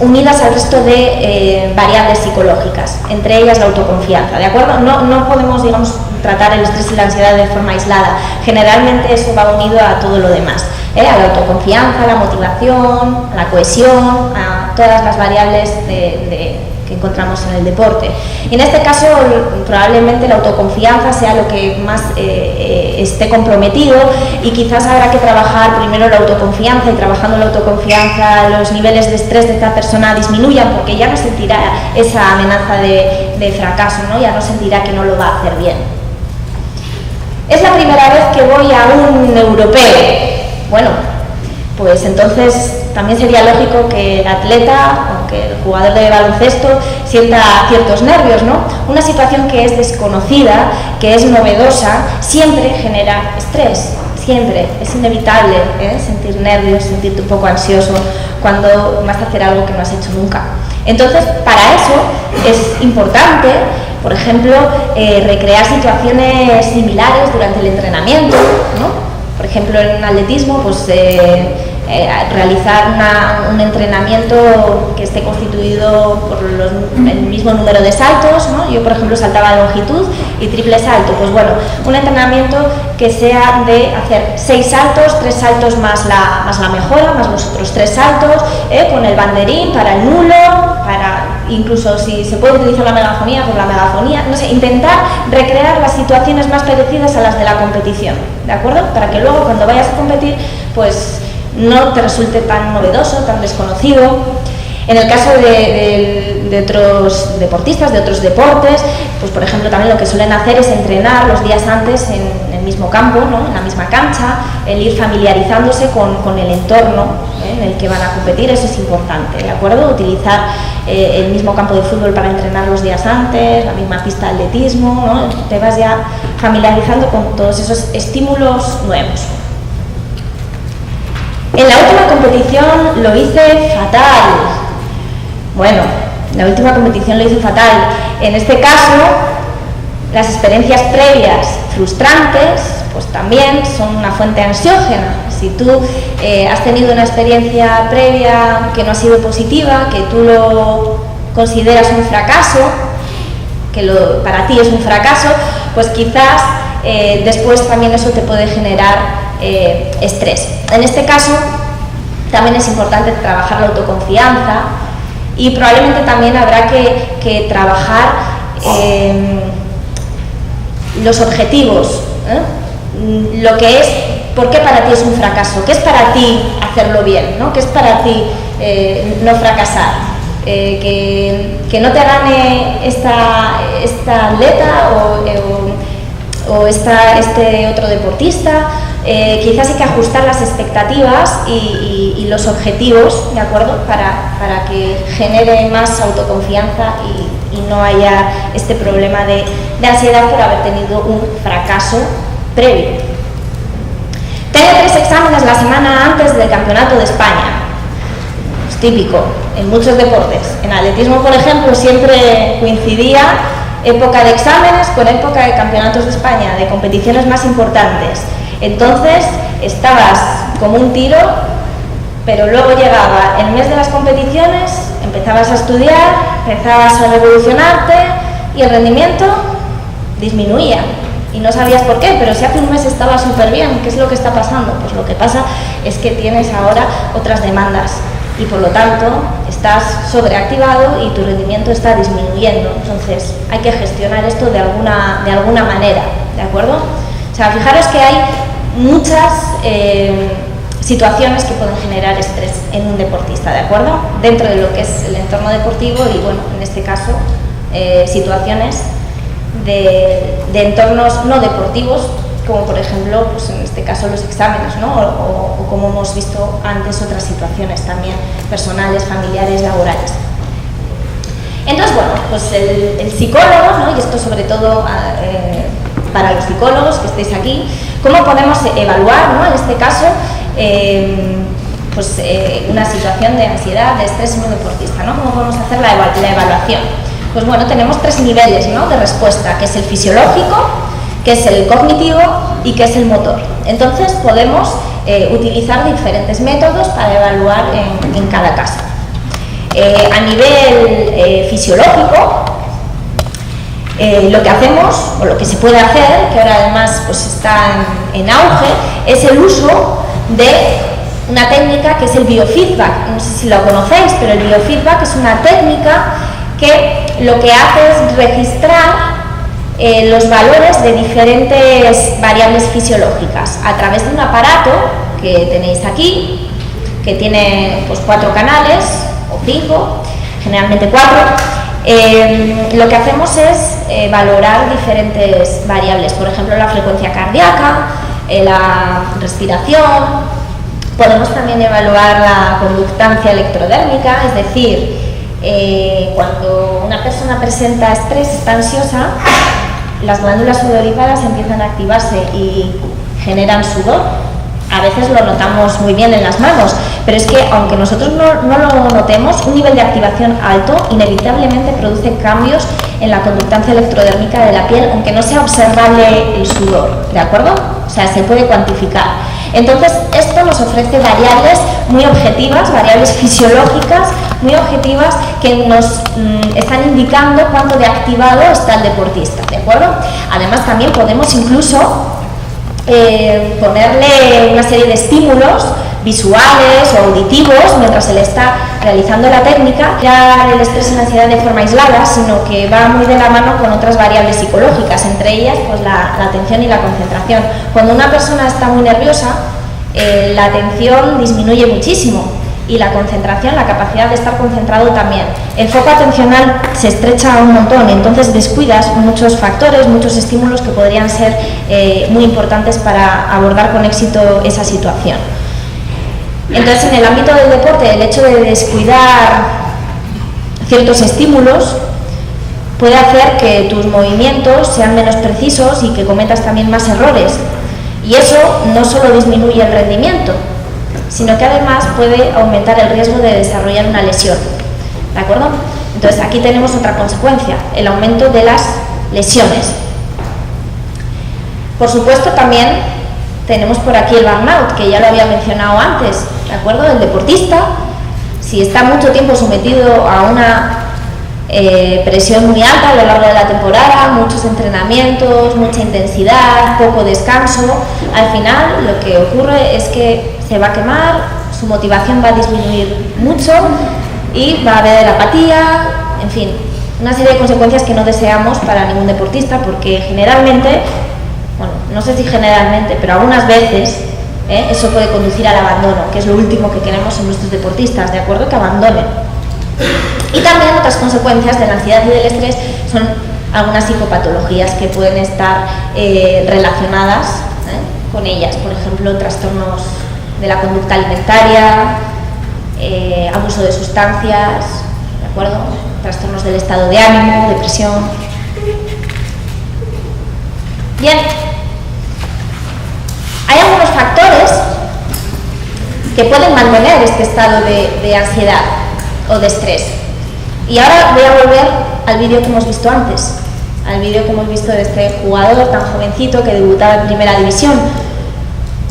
unidas al resto de variables psicológicas, entre ellas la autoconfianza, ¿de acuerdo? No podemos, digamos, tratar el estrés y la ansiedad de forma aislada. Generalmente eso va unido a todo lo demás, a la autoconfianza, a la motivación, a la cohesión, a todas las variables que encontramos en el deporte. Y en este caso probablemente la autoconfianza sea lo que más esté comprometido y quizás habrá que trabajar primero la autoconfianza y trabajando la autoconfianza los niveles de estrés de esta persona disminuyan porque ya no sentirá esa amenaza de fracaso, ¿no? Ya no sentirá que no lo va a hacer bien. Es la primera vez que voy a un europeo. Bueno, pues entonces también sería lógico que el atleta o que el jugador de baloncesto sienta ciertos nervios, ¿no? Una situación que es desconocida, que es novedosa, siempre genera estrés, siempre, es inevitable sentir nervios, sentirte un poco ansioso cuando vas a hacer algo que no has hecho nunca. Entonces, para eso es importante, por ejemplo, recrear situaciones similares durante el entrenamiento, ¿no? Por ejemplo, en atletismo, pues realizar un entrenamiento que esté constituido por el mismo número de saltos, ¿no? Yo, por ejemplo, saltaba longitud y triple salto. Pues bueno, un entrenamiento que sea de hacer 6 saltos, 3 saltos más la mejora, más los otros 3 saltos, con el banderín para el nulo, para incluso si se puede utilizar la megafonía, pues la megafonía, no sé, intentar recrear las situaciones más parecidas a las de la competición, ¿de acuerdo? Para que luego cuando vayas a competir, pues no te resulte tan novedoso, tan desconocido. En el caso de otros deportistas, de otros deportes, pues por ejemplo también lo que suelen hacer es entrenar los días antes en el mismo campo, ¿no? En la misma cancha, el ir familiarizándose con el entorno en el que van a competir, eso es importante, ¿de acuerdo? Utilizar el mismo campo de fútbol para entrenar los días antes, la misma pista de atletismo, ¿no? Te vas ya familiarizando con todos esos estímulos nuevos. En la última competición lo hice fatal. Bueno, la última competición lo hice fatal. En este caso, las experiencias previas frustrantes, pues también son una fuente ansiógena. Si tú has tenido una experiencia previa que no ha sido positiva, que tú lo consideras un fracaso, que para ti es un fracaso, pues quizás después también eso te puede generar estrés. En este caso, también es importante trabajar la autoconfianza. Y probablemente también habrá que trabajar los objetivos, lo que es, ¿por qué para ti es un fracaso? ¿Qué es para ti hacerlo bien? ¿No? ¿Qué es para ti no fracasar? Que no te gane esta atleta o este otro deportista. Quizás hay que ajustar las expectativas y los objetivos, ¿de acuerdo? Para que genere más autoconfianza y no haya este problema de ansiedad por haber tenido un fracaso previo. Tengo 3 exámenes la semana antes del Campeonato de España. típico, en muchos deportes. En atletismo, por ejemplo, siempre coincidía época de exámenes con época de campeonatos de España, de competiciones más importantes. Entonces, estabas como un tiro, pero luego llegaba el mes de las competiciones, empezabas a estudiar, empezabas a revolucionarte y el rendimiento disminuía. Y no sabías por qué, pero si hace un mes estaba súper bien, ¿qué es lo que está pasando? Pues lo que pasa es que tienes ahora otras demandas y por lo tanto estás sobreactivado y tu rendimiento está disminuyendo. Entonces hay que gestionar esto de alguna manera, ¿de acuerdo? O sea, fijaros que hay muchas situaciones que pueden generar estrés en un deportista, ¿de acuerdo? Dentro de lo que es el entorno deportivo y, bueno, en este caso, situaciones de entornos no deportivos, como por ejemplo, pues en este caso los exámenes, ¿no? O como hemos visto antes, otras situaciones también personales, familiares, laborales. Entonces, bueno, pues el psicólogo, ¿no? Y esto sobre todo para los psicólogos que estéis aquí, ¿cómo podemos evaluar, ¿no? En este caso, una situación de ansiedad, de estrés en un deportista, ¿no? ¿Cómo podemos hacer la evaluación? Pues bueno, tenemos 3 niveles, ¿no? De respuesta, que es el fisiológico, que es el cognitivo y que es el motor. Entonces podemos utilizar diferentes métodos para evaluar en cada caso. A nivel fisiológico, lo que hacemos, o lo que se puede hacer, que ahora además pues está en auge, es el uso de una técnica que es el biofeedback. No sé si lo conocéis, pero el biofeedback es una técnica que lo que hace es registrar los valores de diferentes variables fisiológicas a través de un aparato que tenéis aquí, que tiene pues 4 canales o 5, generalmente 4. Lo que hacemos es valorar diferentes variables, por ejemplo la frecuencia cardíaca, la respiración. Podemos también evaluar la conductancia electrodérmica, es decir, cuando una persona presenta estrés, está ansiosa, las glándulas sudoríparas empiezan a activarse y generan sudor. A veces lo notamos muy bien en las manos, pero es que aunque nosotros no lo notemos, un nivel de activación alto inevitablemente produce cambios en la conductancia electrodérmica de la piel, aunque no sea observable el sudor, ¿de acuerdo? O sea, se puede cuantificar. Entonces, esto nos ofrece variables muy objetivas, variables fisiológicas muy objetivas que nos están indicando cuánto de activado está el deportista, ¿de acuerdo? Además, también podemos incluso ponerle una serie de estímulos visuales o auditivos mientras él está realizando la técnica, ya el estrés y la ansiedad de forma aislada, sino que va muy de la mano con otras variables psicológicas, entre ellas pues la atención y la concentración. Cuando una persona está muy nerviosa, la atención disminuye muchísimo y la concentración, la capacidad de estar concentrado también. El foco atencional se estrecha un montón, entonces descuidas muchos factores, muchos estímulos que podrían ser muy importantes para abordar con éxito esa situación. Entonces, en el ámbito del deporte, el hecho de descuidar ciertos estímulos puede hacer que tus movimientos sean menos precisos y que cometas también más errores. Y eso no solo disminuye el rendimiento, sino que además puede aumentar el riesgo de desarrollar una lesión, ¿de acuerdo? Entonces, aquí tenemos otra consecuencia, el aumento de las lesiones. Por supuesto, también tenemos por aquí el burnout, que ya lo había mencionado antes, ¿de acuerdo? El deportista, si está mucho tiempo sometido a una presión muy alta a lo largo de la temporada, muchos entrenamientos, mucha intensidad, poco descanso, al final lo que ocurre es que se va a quemar, su motivación va a disminuir mucho y va a haber apatía, en fin, una serie de consecuencias que no deseamos para ningún deportista, porque generalmente, bueno, no sé si generalmente, pero algunas veces eso puede conducir al abandono, que es lo último que queremos en nuestros deportistas, ¿de acuerdo? Que abandonen. Y también otras consecuencias de la ansiedad y del estrés son algunas psicopatologías que pueden estar relacionadas con ellas, por ejemplo, trastornos de la conducta alimentaria, abuso de sustancias, ¿de acuerdo? Trastornos del estado de ánimo, depresión. Bien, hay algunos factores que pueden mantener este estado de ansiedad o de estrés. Y ahora voy a volver al vídeo que hemos visto antes, al vídeo que hemos visto de este jugador tan jovencito que debutaba en Primera División.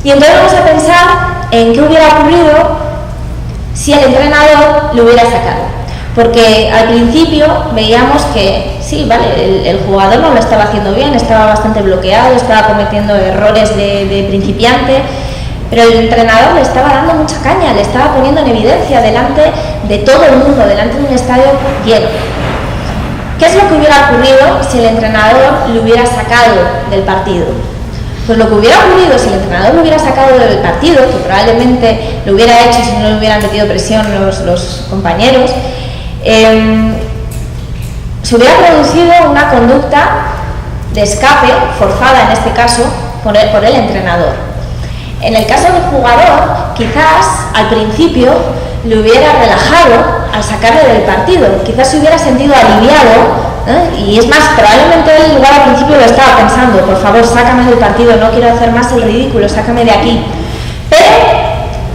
Y entonces vamos a pensar en qué hubiera ocurrido si el entrenador lo hubiera sacado. Porque al principio veíamos que sí, vale, el jugador no lo estaba haciendo bien, estaba bastante bloqueado, estaba cometiendo errores de principiante, pero el entrenador le estaba dando mucha caña, le estaba poniendo en evidencia delante de todo el mundo, delante de un estadio lleno. ¿Qué es lo que hubiera ocurrido si el entrenador lo hubiera sacado del partido? Pues lo que hubiera ocurrido si el entrenador lo hubiera sacado del partido, que probablemente lo hubiera hecho si no le hubieran metido presión los compañeros, se hubiera producido una conducta de escape, forzada en este caso, por el entrenador. En el caso del jugador, quizás al principio le hubiera relajado al sacarle del partido, quizás se hubiera sentido aliviado, y es más, probablemente él igual al principio lo estaba pensando, por favor, sácame del partido, no quiero hacer más el ridículo, sácame de aquí. Pero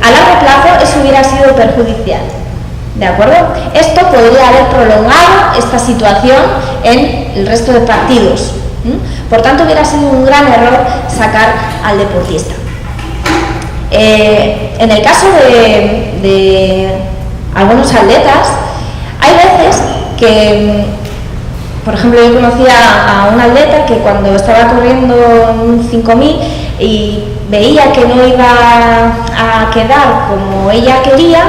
a largo plazo eso hubiera sido perjudicial. ¿De acuerdo? Esto podría haber prolongado esta situación en el resto de partidos. Por tanto, hubiera sido un gran error sacar al deportista. En el caso de algunos atletas, hay veces que, por ejemplo, yo conocía a un atleta que cuando estaba corriendo un 5000 y veía que no iba a quedar como ella quería,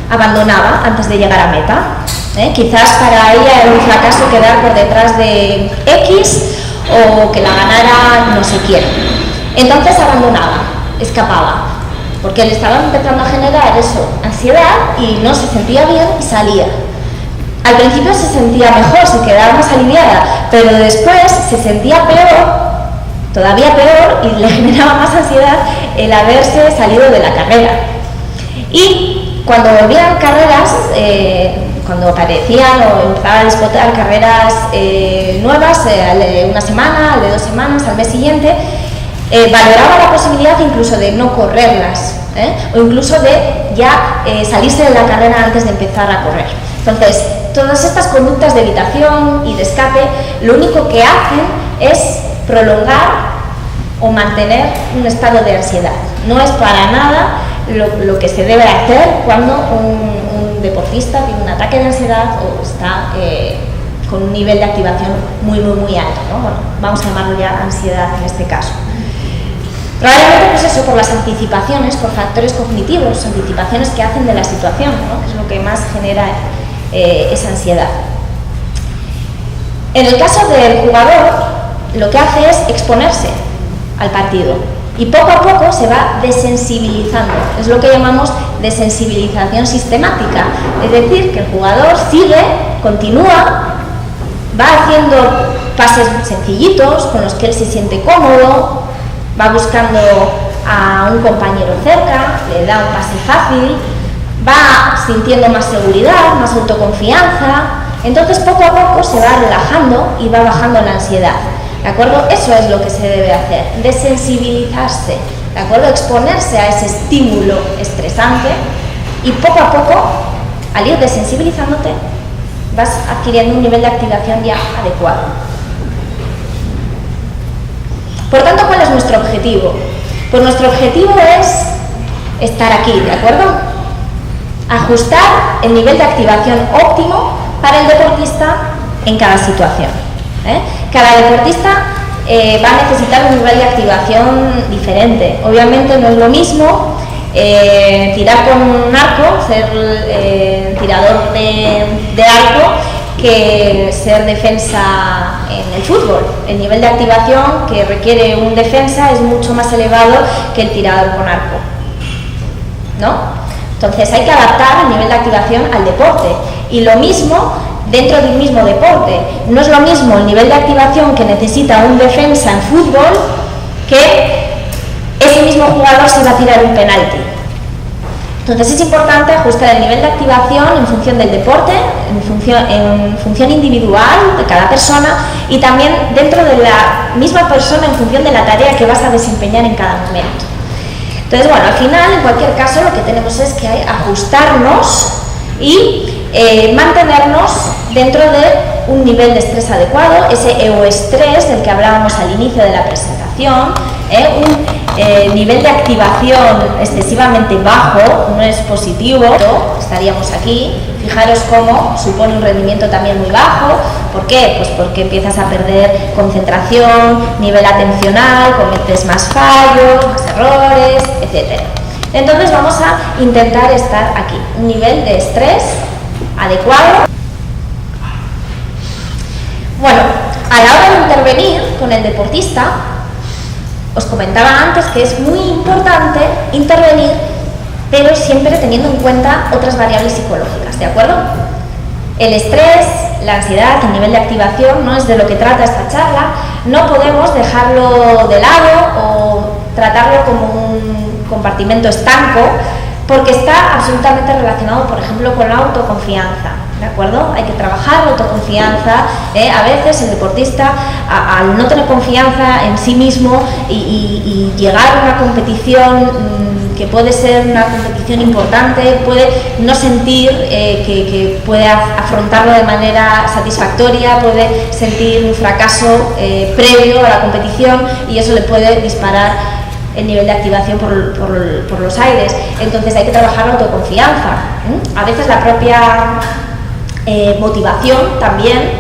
abandonaba antes de llegar a meta. Quizás para ella era un fracaso quedar por detrás de X o que la ganara no sé quién. Entonces abandonaba, escapaba, porque le estaba empezando a generar eso, ansiedad, y no se sentía bien y salía. Al principio se sentía mejor, se quedaba más aliviada, pero después se sentía peor, todavía peor, y le generaba más ansiedad el haberse salido de la carrera. Y cuando volvían carreras, cuando aparecían o empezaban a disputar carreras nuevas, al de una semana, al de 2 semanas, al mes siguiente, valoraba la posibilidad incluso de no correrlas, o incluso de ya salirse de la carrera antes de empezar a correr. Entonces, todas estas conductas de evitación y de escape, lo único que hacen es prolongar o mantener un estado de ansiedad. No es para nada lo que se debe hacer cuando un deportista tiene un ataque de ansiedad o está con un nivel de activación muy alto, ¿no? Bueno, vamos a llamarlo ya ansiedad en este caso. Probablemente pues eso, por las anticipaciones, por factores cognitivos, anticipaciones que hacen de la situación, ¿no? Que es lo que más genera esa ansiedad. En el caso del jugador, lo que hace es exponerse al partido y poco a poco se va desensibilizando. Es lo que llamamos desensibilización sistemática, es decir, que el jugador sigue, continúa, va haciendo pases sencillitos con los que él se siente cómodo, va buscando a un compañero cerca, le da un pase fácil, va sintiendo más seguridad, más autoconfianza. Entonces poco a poco se va relajando y va bajando la ansiedad, ¿de acuerdo? Eso es lo que se debe hacer, desensibilizarse, ¿de acuerdo? Exponerse a ese estímulo estresante y poco a poco, al ir desensibilizándote, vas adquiriendo un nivel de activación ya adecuado. Por tanto, ¿cuál es nuestro objetivo? Pues nuestro objetivo es estar aquí, ¿de acuerdo? Ajustar el nivel de activación óptimo para el deportista en cada situación. Cada deportista va a necesitar un nivel de activación diferente. Obviamente no es lo mismo tirar con un arco, ser tirador de arco, que ser defensa en el fútbol. El nivel de activación que requiere un defensa es mucho más elevado que el tirador con arco, ¿no? Entonces hay que adaptar el nivel de activación al deporte, y lo mismo dentro del mismo deporte. No es lo mismo el nivel de activación que necesita un defensa en fútbol que ese mismo jugador se va a tirar un penalti. Entonces es importante ajustar el nivel de activación en función del deporte, en función individual de cada persona, y también dentro de la misma persona en función de la tarea que vas a desempeñar en cada momento. Entonces, bueno, al final, en cualquier caso, lo que tenemos es que ajustarnos y mantenernos dentro de un nivel de estrés adecuado, ese euestrés del que hablábamos al inicio de la presentación, un nivel de activación excesivamente bajo, no es positivo, estaríamos aquí. Fijaros cómo supone un rendimiento también muy bajo. ¿Por qué? Pues porque empiezas a perder concentración, nivel atencional, cometes más fallos, más errores, etc. Entonces vamos a intentar estar aquí, un nivel de estrés adecuado. Bueno, a la hora de intervenir con el deportista, os comentaba antes que es muy importante intervenir, pero siempre teniendo en cuenta otras variables psicológicas, ¿de acuerdo? El estrés, la ansiedad, el nivel de activación, no es de lo que trata esta charla. No podemos dejarlo de lado o tratarlo como un compartimento estanco, porque está absolutamente relacionado, por ejemplo, con la autoconfianza, ¿de acuerdo? Hay que trabajar la autoconfianza. A veces el deportista, al no tener confianza en sí mismo y llegar a una competición que puede ser una competición importante, puede no sentir que puede afrontarlo de manera satisfactoria, puede sentir un fracaso previo a la competición, y eso le puede disparar el nivel de activación por los aires. Entonces hay que trabajar la autoconfianza. A veces la propia motivación también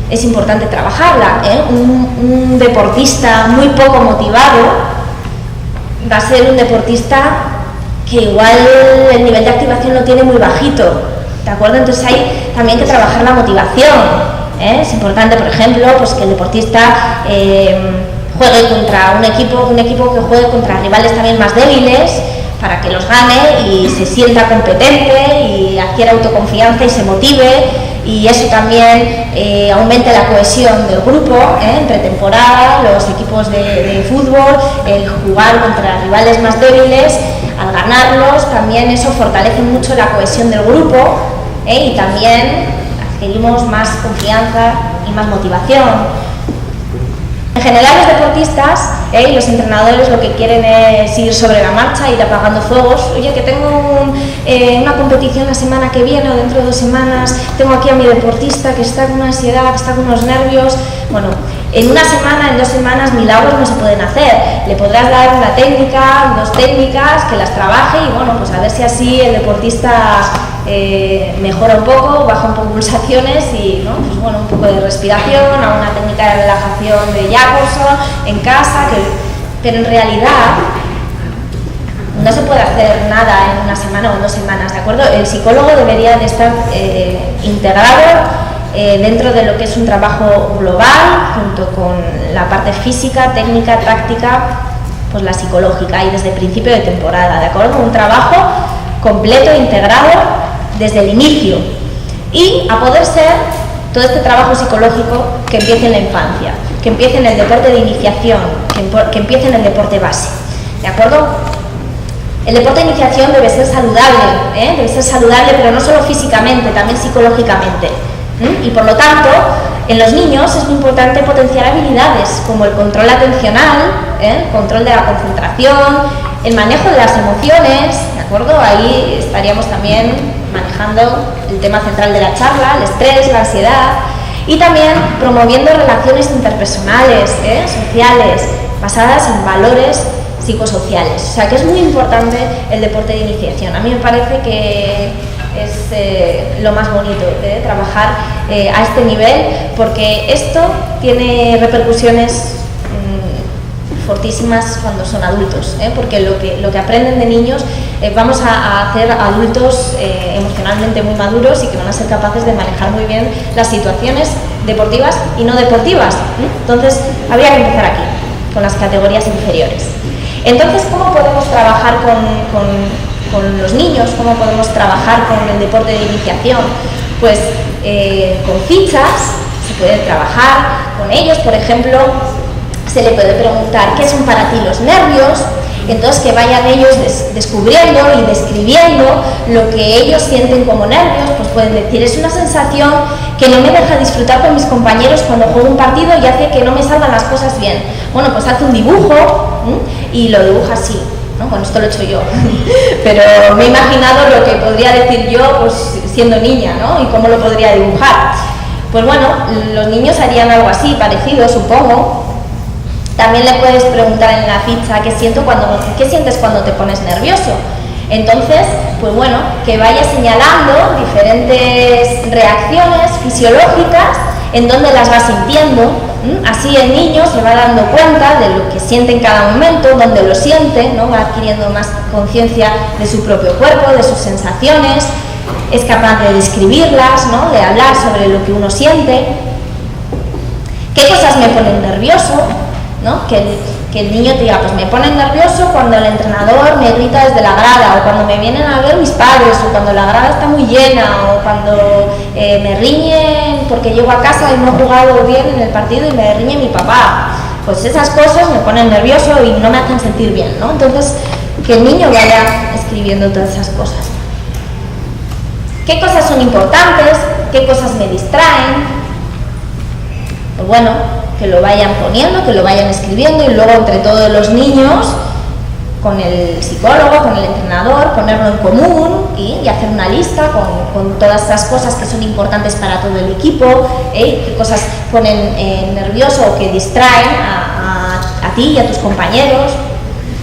es importante trabajarla. Un deportista muy poco motivado va a ser un deportista que igual el nivel de activación lo tiene muy bajito, ¿de acuerdo? Entonces hay también que trabajar la motivación. Es importante, por ejemplo, pues que el deportista juegue contra un equipo que juegue contra rivales también más débiles, para que los gane y se sienta competente y adquiera autoconfianza y se motive, y eso también aumente la cohesión del grupo en pretemporada. Los equipos de fútbol, el jugar contra rivales más débiles, al ganarlos también eso fortalece mucho la cohesión del grupo, y también adquirimos más confianza y más motivación. En general, los deportistas y los entrenadores lo que quieren es ir sobre la marcha, ir apagando fuegos. Oye, que tengo una competición la semana que viene o dentro de 2 semanas, tengo aquí a mi deportista que está con una ansiedad, que está con unos nervios. Bueno, en una semana, en 2 semanas, milagros no se pueden hacer. Le podrás dar una técnica, 2 técnicas, que las trabaje y bueno, pues a ver si así el deportista mejora un poco, baja un poco pulsaciones y, ¿no? Pues bueno, un poco de respiración, a una técnica de relajación de Jacobson en casa, pero en realidad no se puede hacer nada en una semana o en 2 semanas, ¿de acuerdo? El psicólogo debería de estar integrado dentro de lo que es un trabajo global, junto con la parte física, técnica, táctica, pues la psicológica, y desde el principio de temporada, ¿de acuerdo? Un trabajo completo, integrado desde el inicio, y a poder ser todo este trabajo psicológico que empiece en la infancia, que empiece en el deporte de iniciación, que empiece en el deporte base, ¿de acuerdo? El deporte de iniciación debe ser saludable, pero no solo físicamente, también psicológicamente. Y por lo tanto, en los niños es muy importante potenciar habilidades como el control atencional, el control de la concentración, el manejo de las emociones, ¿de acuerdo? Ahí estaríamos también manejando el tema central de la charla, el estrés, la ansiedad, y también promoviendo relaciones interpersonales, sociales, basadas en valores psicosociales. O sea que es muy importante el deporte de iniciación. A mí me parece que es lo más bonito de trabajar a este nivel, porque esto tiene repercusiones fortísimas cuando son adultos, porque lo que aprenden de niños vamos a hacer adultos emocionalmente muy maduros y que van a ser capaces de manejar muy bien las situaciones deportivas y no deportivas. Entonces habría que empezar aquí, con las categorías inferiores. Entonces, ¿cómo podemos trabajar con los niños? ¿Cómo podemos trabajar con el deporte de iniciación? Pues con fichas se puede trabajar con ellos. Por ejemplo, se le puede preguntar qué son para ti los nervios, entonces que vayan ellos descubriendo y describiendo lo que ellos sienten como nervios. Pues pueden decir, es una sensación que no me deja disfrutar con mis compañeros cuando juego un partido y hace que no me salgan las cosas bien. Bueno, pues hace un dibujo y lo dibuja así. ¿no? Bueno, esto lo he hecho yo, pero me he imaginado lo que podría decir yo pues, siendo niña, ¿no? Y cómo lo podría dibujar. Pues bueno, los niños harían algo así, parecido, supongo. También le puedes preguntar en la ficha qué sientes cuando te pones nervioso. Entonces, pues bueno, que vaya señalando diferentes reacciones fisiológicas en donde las va sintiendo. Así el niño se va dando cuenta de lo que siente en cada momento, donde lo siente, ¿no? Va adquiriendo más conciencia de su propio cuerpo, de sus sensaciones, es capaz de describirlas, ¿no? De hablar sobre lo que uno siente. ¿Qué cosas me ponen nervioso? ¿No? Que el niño te diga, pues me pone nervioso cuando el entrenador me grita desde la grada, o cuando me vienen a ver mis padres, o cuando la grada está muy llena, o cuando me riñen porque llego a casa y no he jugado bien en el partido y me riñe mi papá. Pues esas cosas me ponen nervioso y no me hacen sentir bien, ¿no? Entonces, que el niño vaya escribiendo todas esas cosas. ¿Qué cosas son importantes? ¿Qué cosas me distraen? Pues bueno, que lo vayan poniendo, que lo vayan escribiendo y luego entre todos los niños, con el psicólogo, con el entrenador, ponerlo en común y hacer una lista con todas esas cosas que son importantes para todo el equipo, qué cosas ponen nervioso o que distraen a ti y a tus compañeros.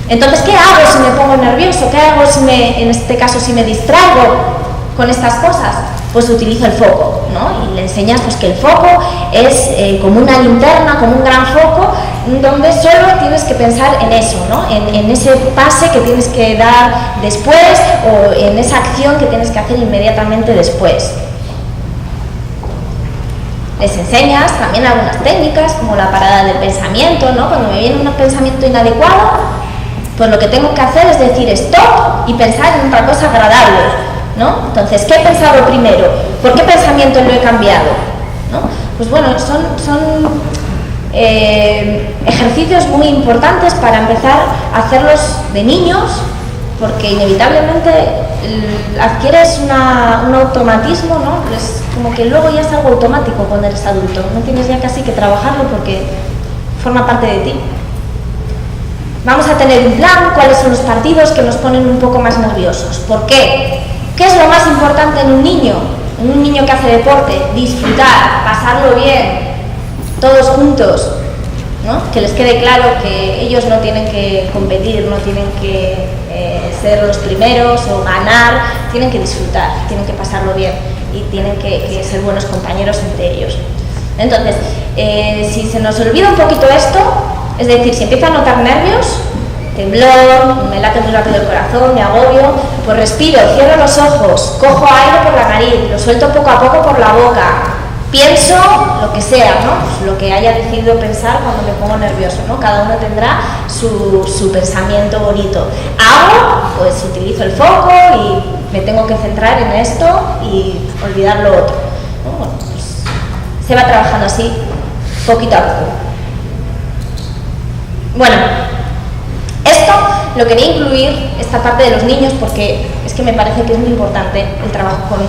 Entonces, ¿qué hago si me pongo nervioso? ¿Qué hago en este caso si me distraigo con estas cosas? Pues utilizo el foco, ¿no? Y le enseñas pues, que el foco es como una linterna, como un gran foco, donde solo tienes que pensar en eso, ¿no? En ese pase que tienes que dar después o en esa acción que tienes que hacer inmediatamente después. Les enseñas también algunas técnicas, como la parada del pensamiento, ¿no? Cuando me viene un pensamiento inadecuado, pues lo que tengo que hacer es decir stop y pensar en otra cosa agradable, ¿no? Entonces, ¿qué he pensado primero? ¿Por qué pensamiento lo he cambiado? ¿No? Pues bueno, son ejercicios muy importantes para empezar a hacerlos de niños, porque inevitablemente adquieres un automatismo, ¿no? Es como que luego ya es algo automático cuando eres adulto, no tienes ya casi que trabajarlo porque forma parte de ti. Vamos a tener un plan, cuáles son los partidos que nos ponen un poco más nerviosos. ¿Por qué? ¿Qué es lo más importante en un niño? En un niño que hace deporte, disfrutar, pasarlo bien, todos juntos, ¿no? Que les quede claro que ellos no tienen que competir, no tienen que ser los primeros o ganar, tienen que disfrutar, tienen que pasarlo bien y tienen que ser buenos compañeros entre ellos. Entonces, si se nos olvida un poquito esto, es decir, si empiezo a notar nervios, temblor, me late muy rápido el corazón, me agobio, pues respiro, cierro los ojos, cojo aire por la nariz, lo suelto poco a poco por la boca, pienso lo que sea, ¿no? Pues lo que haya decidido pensar cuando me pongo nervioso, ¿no? Cada uno tendrá su pensamiento bonito. Hago, pues utilizo el foco y me tengo que centrar en esto y olvidar lo otro, ¿no? Bueno, pues se va trabajando así, poquito a poco. Bueno, esto lo quería incluir, esta parte de los niños, porque es que me parece que es muy importante el trabajo con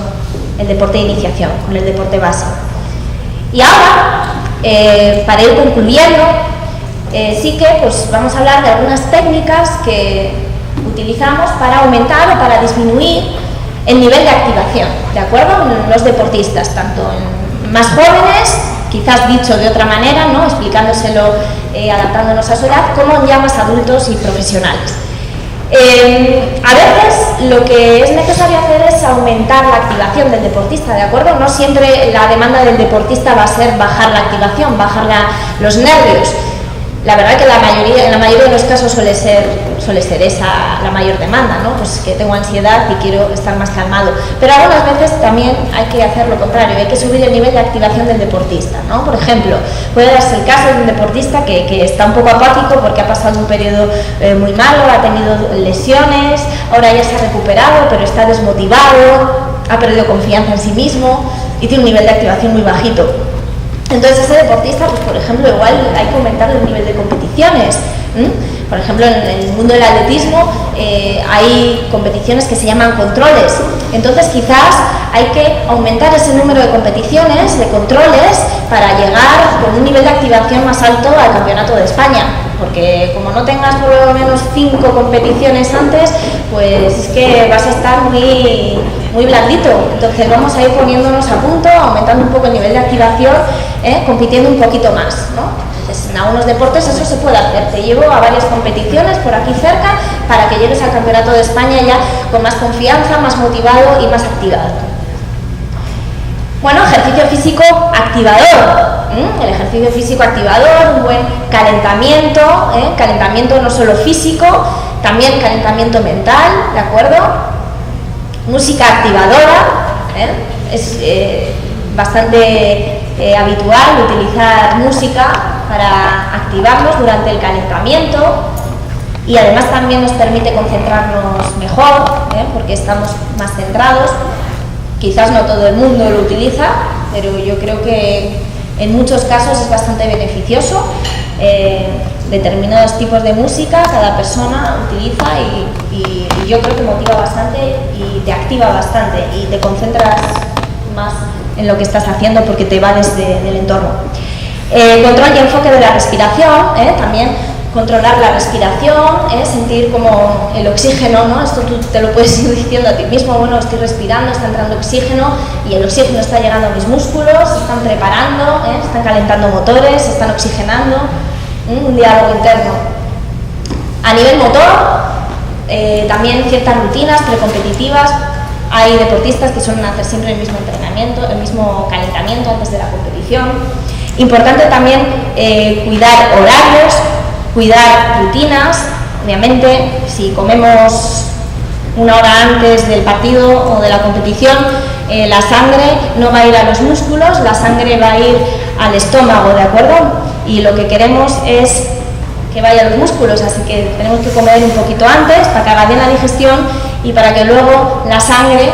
el deporte de iniciación, con el deporte base. Y ahora, para ir concluyendo, sí que pues, vamos a hablar de algunas técnicas que utilizamos para aumentar o para disminuir el nivel de activación, ¿de acuerdo? En los deportistas, tanto en más jóvenes, quizás dicho de otra manera, ¿no? Explicándoselo, adaptándonos a su edad, como ya más adultos y profesionales. A veces lo que es necesario hacer es aumentar la activación del deportista, ¿de acuerdo? No siempre la demanda del deportista va a ser bajar la activación, bajar los nervios. La verdad que en la mayoría de los casos suele ser esa la mayor demanda, ¿no? Pues que tengo ansiedad y quiero estar más calmado. Pero algunas veces también hay que hacer lo contrario, hay que subir el nivel de activación del deportista, ¿no? Por ejemplo, puede darse el caso de un deportista que está un poco apático porque ha pasado un periodo muy malo, ha tenido lesiones, ahora ya se ha recuperado, pero está desmotivado, ha perdido confianza en sí mismo y tiene un nivel de activación muy bajito. Entonces ese deportista, pues por ejemplo, igual hay que aumentar el nivel de competiciones. Por ejemplo, en el mundo del atletismo hay competiciones que se llaman controles. Entonces quizás hay que aumentar ese número de competiciones, de controles, para llegar con un nivel de activación más alto al Campeonato de España, porque como no tengas por lo menos 5 competiciones antes, pues es que vas a estar muy blandito. Entonces vamos a ir poniéndonos a punto, aumentando un poco el nivel de activación, compitiendo un poquito más, ¿no? Entonces, en algunos deportes eso se puede hacer. Te llevo a varias competiciones por aquí cerca para que llegues al Campeonato de España ya con más confianza, más motivado y más activado. Bueno, ejercicio físico activador. El ejercicio físico activador, un buen calentamiento, calentamiento no solo físico, también calentamiento mental, ¿de acuerdo? Música activadora, es bastante habitual utilizar música para activarnos durante el calentamiento y además también nos permite concentrarnos mejor, porque estamos más centrados. Quizás no todo el mundo lo utiliza, pero yo creo que en muchos casos es bastante beneficioso. Determinados tipos de música cada persona utiliza y yo creo que motiva bastante y te activa bastante y te concentras más en lo que estás haciendo porque te va del entorno. Control y enfoque de la respiración, también controlar la respiración, sentir como el oxígeno, ¿no? Esto tú te lo puedes ir diciendo a ti mismo, bueno, estoy respirando, está entrando oxígeno y el oxígeno está llegando a mis músculos, se están preparando, están calentando motores, se están oxigenando, un diálogo interno. A nivel motor, también ciertas rutinas precompetitivas. Hay deportistas que suelen hacer siempre el mismo entrenamiento, el mismo calentamiento antes de la competición. Importante también cuidar horarios, cuidar rutinas. Obviamente, si comemos 1 hora antes del partido o de la competición, la sangre no va a ir a los músculos, la sangre va a ir al estómago, ¿de acuerdo? Y lo que queremos es que vaya a los músculos, así que tenemos que comer un poquito antes para que haga bien la digestión y para que luego la sangre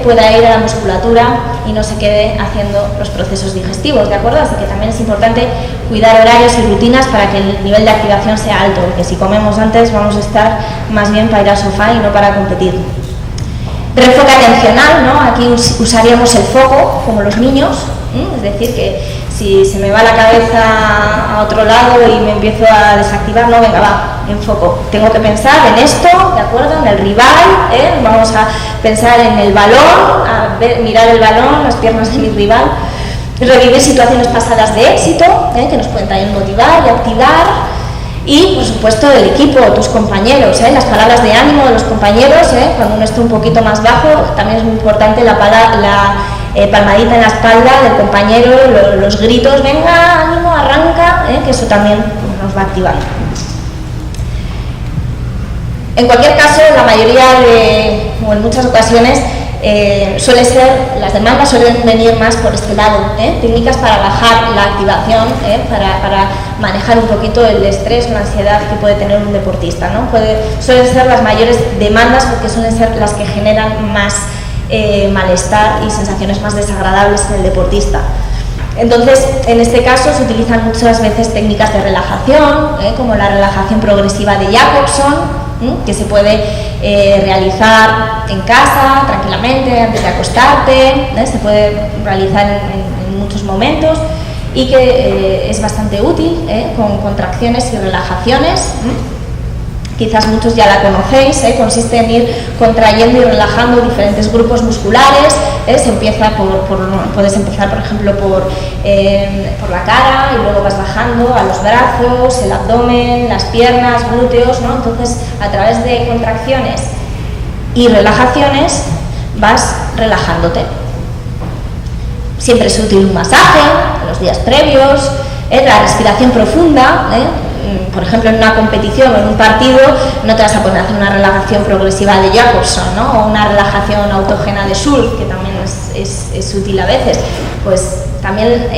pueda ir a la musculatura y no se quede haciendo los procesos digestivos, ¿de acuerdo? Así que también es importante cuidar horarios y rutinas para que el nivel de activación sea alto, porque si comemos antes vamos a estar más bien para ir al sofá y no para competir. Reenfoque atencional, ¿no? Aquí usaríamos el foco, como los niños, es decir, que si se me va la cabeza a otro lado y me empiezo a desactivar, no, venga, va, enfoco. Tengo que pensar en esto, ¿de acuerdo? En el rival, vamos a pensar en el balón, mirar el balón, las piernas de mi rival, revivir situaciones pasadas de éxito, que nos pueden también motivar y activar. Y, por supuesto, el equipo, tus compañeros, las palabras de ánimo de los compañeros, cuando uno está un poquito más bajo, también es muy importante la palmadita en la espalda del compañero, los gritos, venga, ánimo, arranca, que eso también nos va a activar. En cualquier caso, la mayoría o en muchas ocasiones, las demandas suelen venir más por este lado, técnicas para bajar la activación, para manejar un poquito el estrés o la ansiedad que puede tener un deportista, ¿no? Suelen ser las mayores demandas porque suelen ser las que generan más malestar y sensaciones más desagradables en el deportista. Entonces, en este caso se utilizan muchas veces técnicas de relajación, como la relajación progresiva de Jacobson, que se puede realizar en casa, tranquilamente, antes de acostarte, se puede realizar en muchos momentos y que es bastante útil, con contracciones y relajaciones. Quizás muchos ya la conocéis, consiste en ir contrayendo y relajando diferentes grupos musculares. Puedes empezar, por ejemplo, por la cara y luego vas bajando a los brazos, el abdomen, las piernas, glúteos, ¿no? Entonces, a través de contracciones y relajaciones vas relajándote. Siempre es útil un masaje en los días previos, la respiración profunda, por ejemplo, en una competición o en un partido no te vas a poner a hacer una relajación progresiva de Jacobson, ¿no? O una relajación autógena de Schulz, que también es útil a veces. Pues también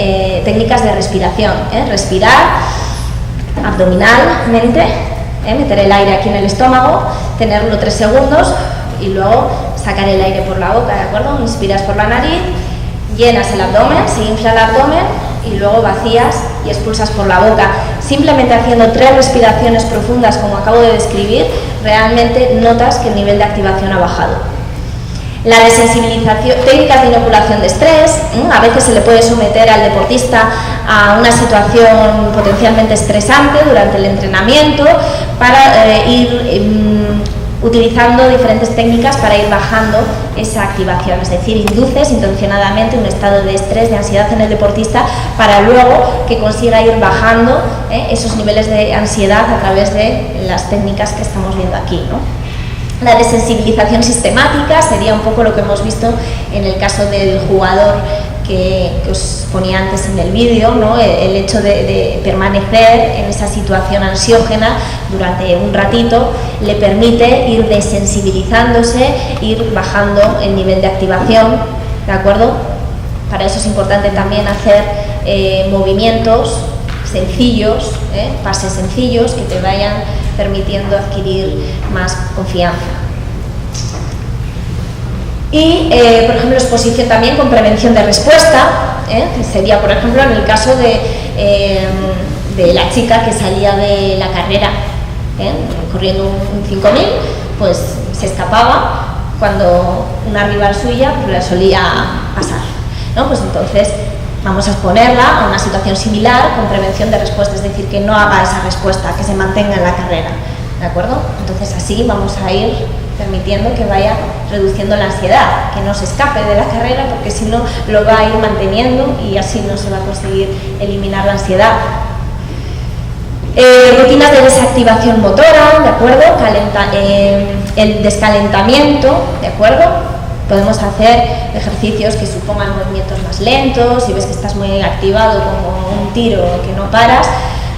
técnicas de respiración, respirar abdominalmente, meter el aire aquí en el estómago, tenerlo 3 segundos y luego sacar el aire por la boca, ¿de acuerdo? Inspiras por la nariz, llenas el abdomen, se infla el abdomen y luego vacías y expulsas por la boca. Simplemente haciendo 3 respiraciones profundas, como acabo de describir, realmente notas que el nivel de activación ha bajado. La desensibilización, técnicas de inoculación de estrés, a veces se le puede someter al deportista a una situación potencialmente estresante durante el entrenamiento para ir utilizando diferentes técnicas para ir bajando esa activación, es decir, induces intencionadamente un estado de estrés, de ansiedad en el deportista para luego que consiga ir bajando esos niveles de ansiedad a través de las técnicas que estamos viendo aquí, ¿no? La desensibilización sistemática sería un poco lo que hemos visto en el caso del jugador que os ponía antes en el vídeo, ¿no? El hecho de permanecer en esa situación ansiógena durante un ratito le permite ir desensibilizándose, ir bajando el nivel de activación, ¿de acuerdo? Para eso es importante también hacer movimientos sencillos, pases sencillos que te vayan permitiendo adquirir más confianza. Y, por ejemplo, exposición también con prevención de respuesta, que sería, por ejemplo, en el caso de la chica que salía de la carrera corriendo un 5000, pues se escapaba cuando una rival suya pues, la solía pasar, ¿no? Pues entonces vamos a exponerla a una situación similar con prevención de respuesta, es decir, que no haga esa respuesta, que se mantenga en la carrera, ¿de acuerdo? Entonces así vamos a ir permitiendo que vaya reduciendo la ansiedad, que no se escape de la carrera, porque si no lo va a ir manteniendo y así no se va a conseguir eliminar la ansiedad. Rutinas de desactivación motora, ¿de acuerdo? El descalentamiento, ¿de acuerdo? Podemos hacer ejercicios que supongan movimientos más lentos. Si ves que estás muy activado como un tiro que no paras,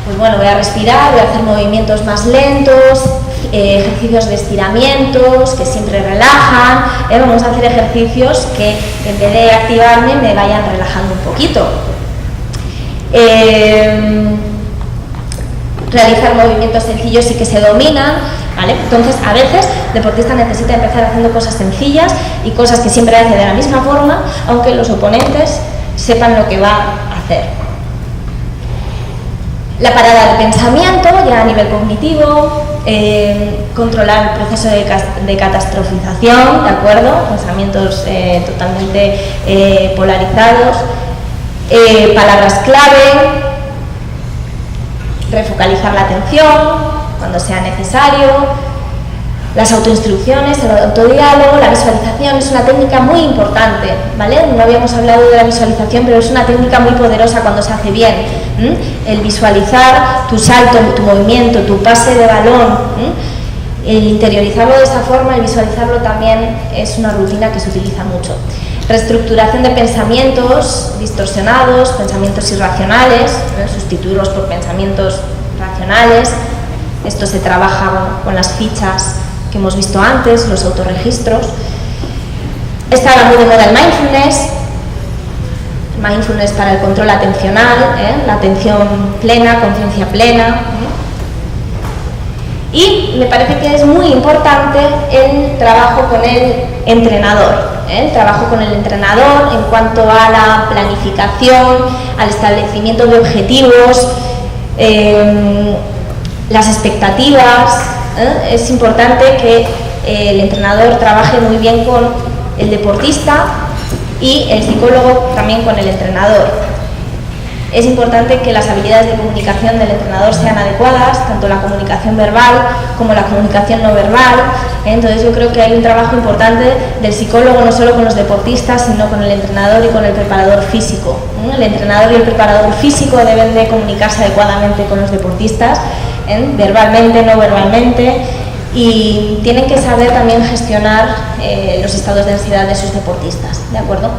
pues bueno, voy a respirar, voy a hacer movimientos más lentos, ejercicios de estiramientos que siempre relajan, vamos a hacer ejercicios que en vez de activarme me vayan relajando un poquito. Realizar movimientos sencillos y que se dominan, ¿vale? Entonces a veces el deportista necesita empezar haciendo cosas sencillas y cosas que siempre hace de la misma forma, aunque los oponentes sepan lo que va a hacer. La parada de pensamiento, ya a nivel cognitivo, controlar el proceso de catastrofización, ¿de acuerdo? Pensamientos totalmente polarizados, palabras clave, refocalizar la atención cuando sea necesario, las autoinstrucciones, el autodiálogo, la visualización es una técnica muy importante, ¿vale? No habíamos hablado de la visualización, pero es una técnica muy poderosa cuando se hace bien. El visualizar tu salto, tu movimiento, tu pase de balón, el interiorizarlo de esa forma, el visualizarlo también es una rutina que se utiliza mucho. Reestructuración de pensamientos distorsionados, pensamientos irracionales, sustituirlos por pensamientos racionales. Esto se trabaja con las fichas que hemos visto antes, los autorregistros. Está ahora muy de moda el mindfulness para el control atencional, la atención plena, conciencia plena. Y me parece que es muy importante el trabajo con el entrenador. El trabajo con el entrenador en cuanto a la planificación, al establecimiento de objetivos, las expectativas. Es importante que el entrenador trabaje muy bien con el deportista y el psicólogo también con el entrenador. Es importante que las habilidades de comunicación del entrenador sean adecuadas, tanto la comunicación verbal como la comunicación no verbal. Entonces yo creo que hay un trabajo importante del psicólogo, no solo con los deportistas, sino con el entrenador y con el preparador físico. El entrenador y el preparador físico deben de comunicarse adecuadamente con los deportistas, verbalmente, no verbalmente, y tienen que saber también gestionar los estados de ansiedad de sus deportistas, ¿de acuerdo?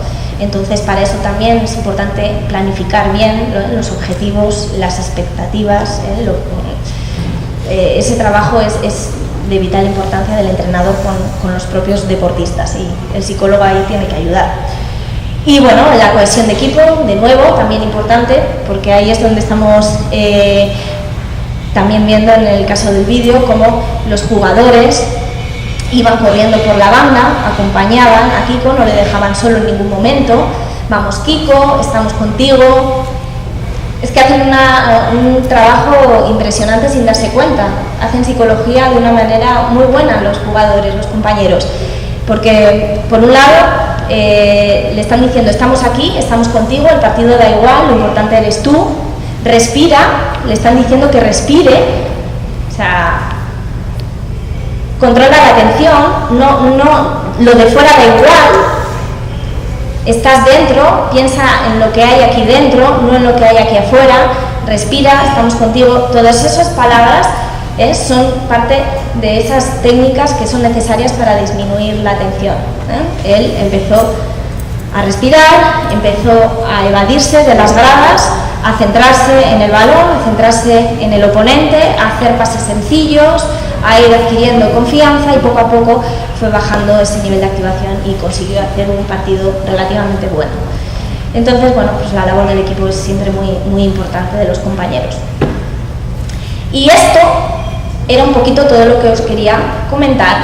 Entonces, para eso también es importante planificar bien los objetivos, las expectativas. Ese trabajo es de vital importancia del entrenador con los propios deportistas y el psicólogo ahí tiene que ayudar. Y bueno, la cohesión de equipo, de nuevo, también importante, porque ahí es donde estamos también viendo en el caso del vídeo cómo los jugadores iban corriendo por la banda, acompañaban a Kiko, no le dejaban solo en ningún momento. Vamos Kiko, estamos contigo. Es que hacen un trabajo impresionante sin darse cuenta. Hacen psicología de una manera muy buena los jugadores, los compañeros. Porque, por un lado, le están diciendo, estamos aquí, estamos contigo, el partido da igual, lo importante eres tú, respira, le están diciendo que respire, o sea, controla la atención, lo de fuera da igual, estás dentro, piensa en lo que hay aquí dentro, no en lo que hay aquí afuera, respira, estamos contigo. Todas esas palabras son parte de esas técnicas que son necesarias para disminuir la atención. Él empezó a respirar, empezó a evadirse de las gradas, a centrarse en el balón, a centrarse en el oponente, a hacer pases sencillos, a ir adquiriendo confianza y poco a poco fue bajando ese nivel de activación y consiguió hacer un partido relativamente bueno. Entonces, bueno, pues la labor del equipo es siempre muy, muy importante, de los compañeros. Y esto era un poquito todo lo que os quería comentar,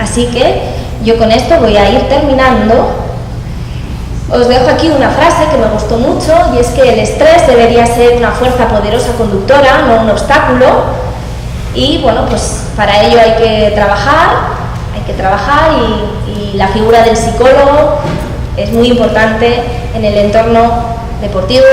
así que yo con esto voy a ir terminando. Os dejo aquí una frase que me gustó mucho, y es que el estrés debería ser una fuerza poderosa conductora, no un obstáculo. Y bueno, pues para ello hay que trabajar y la figura del psicólogo es muy importante en el entorno deportivo.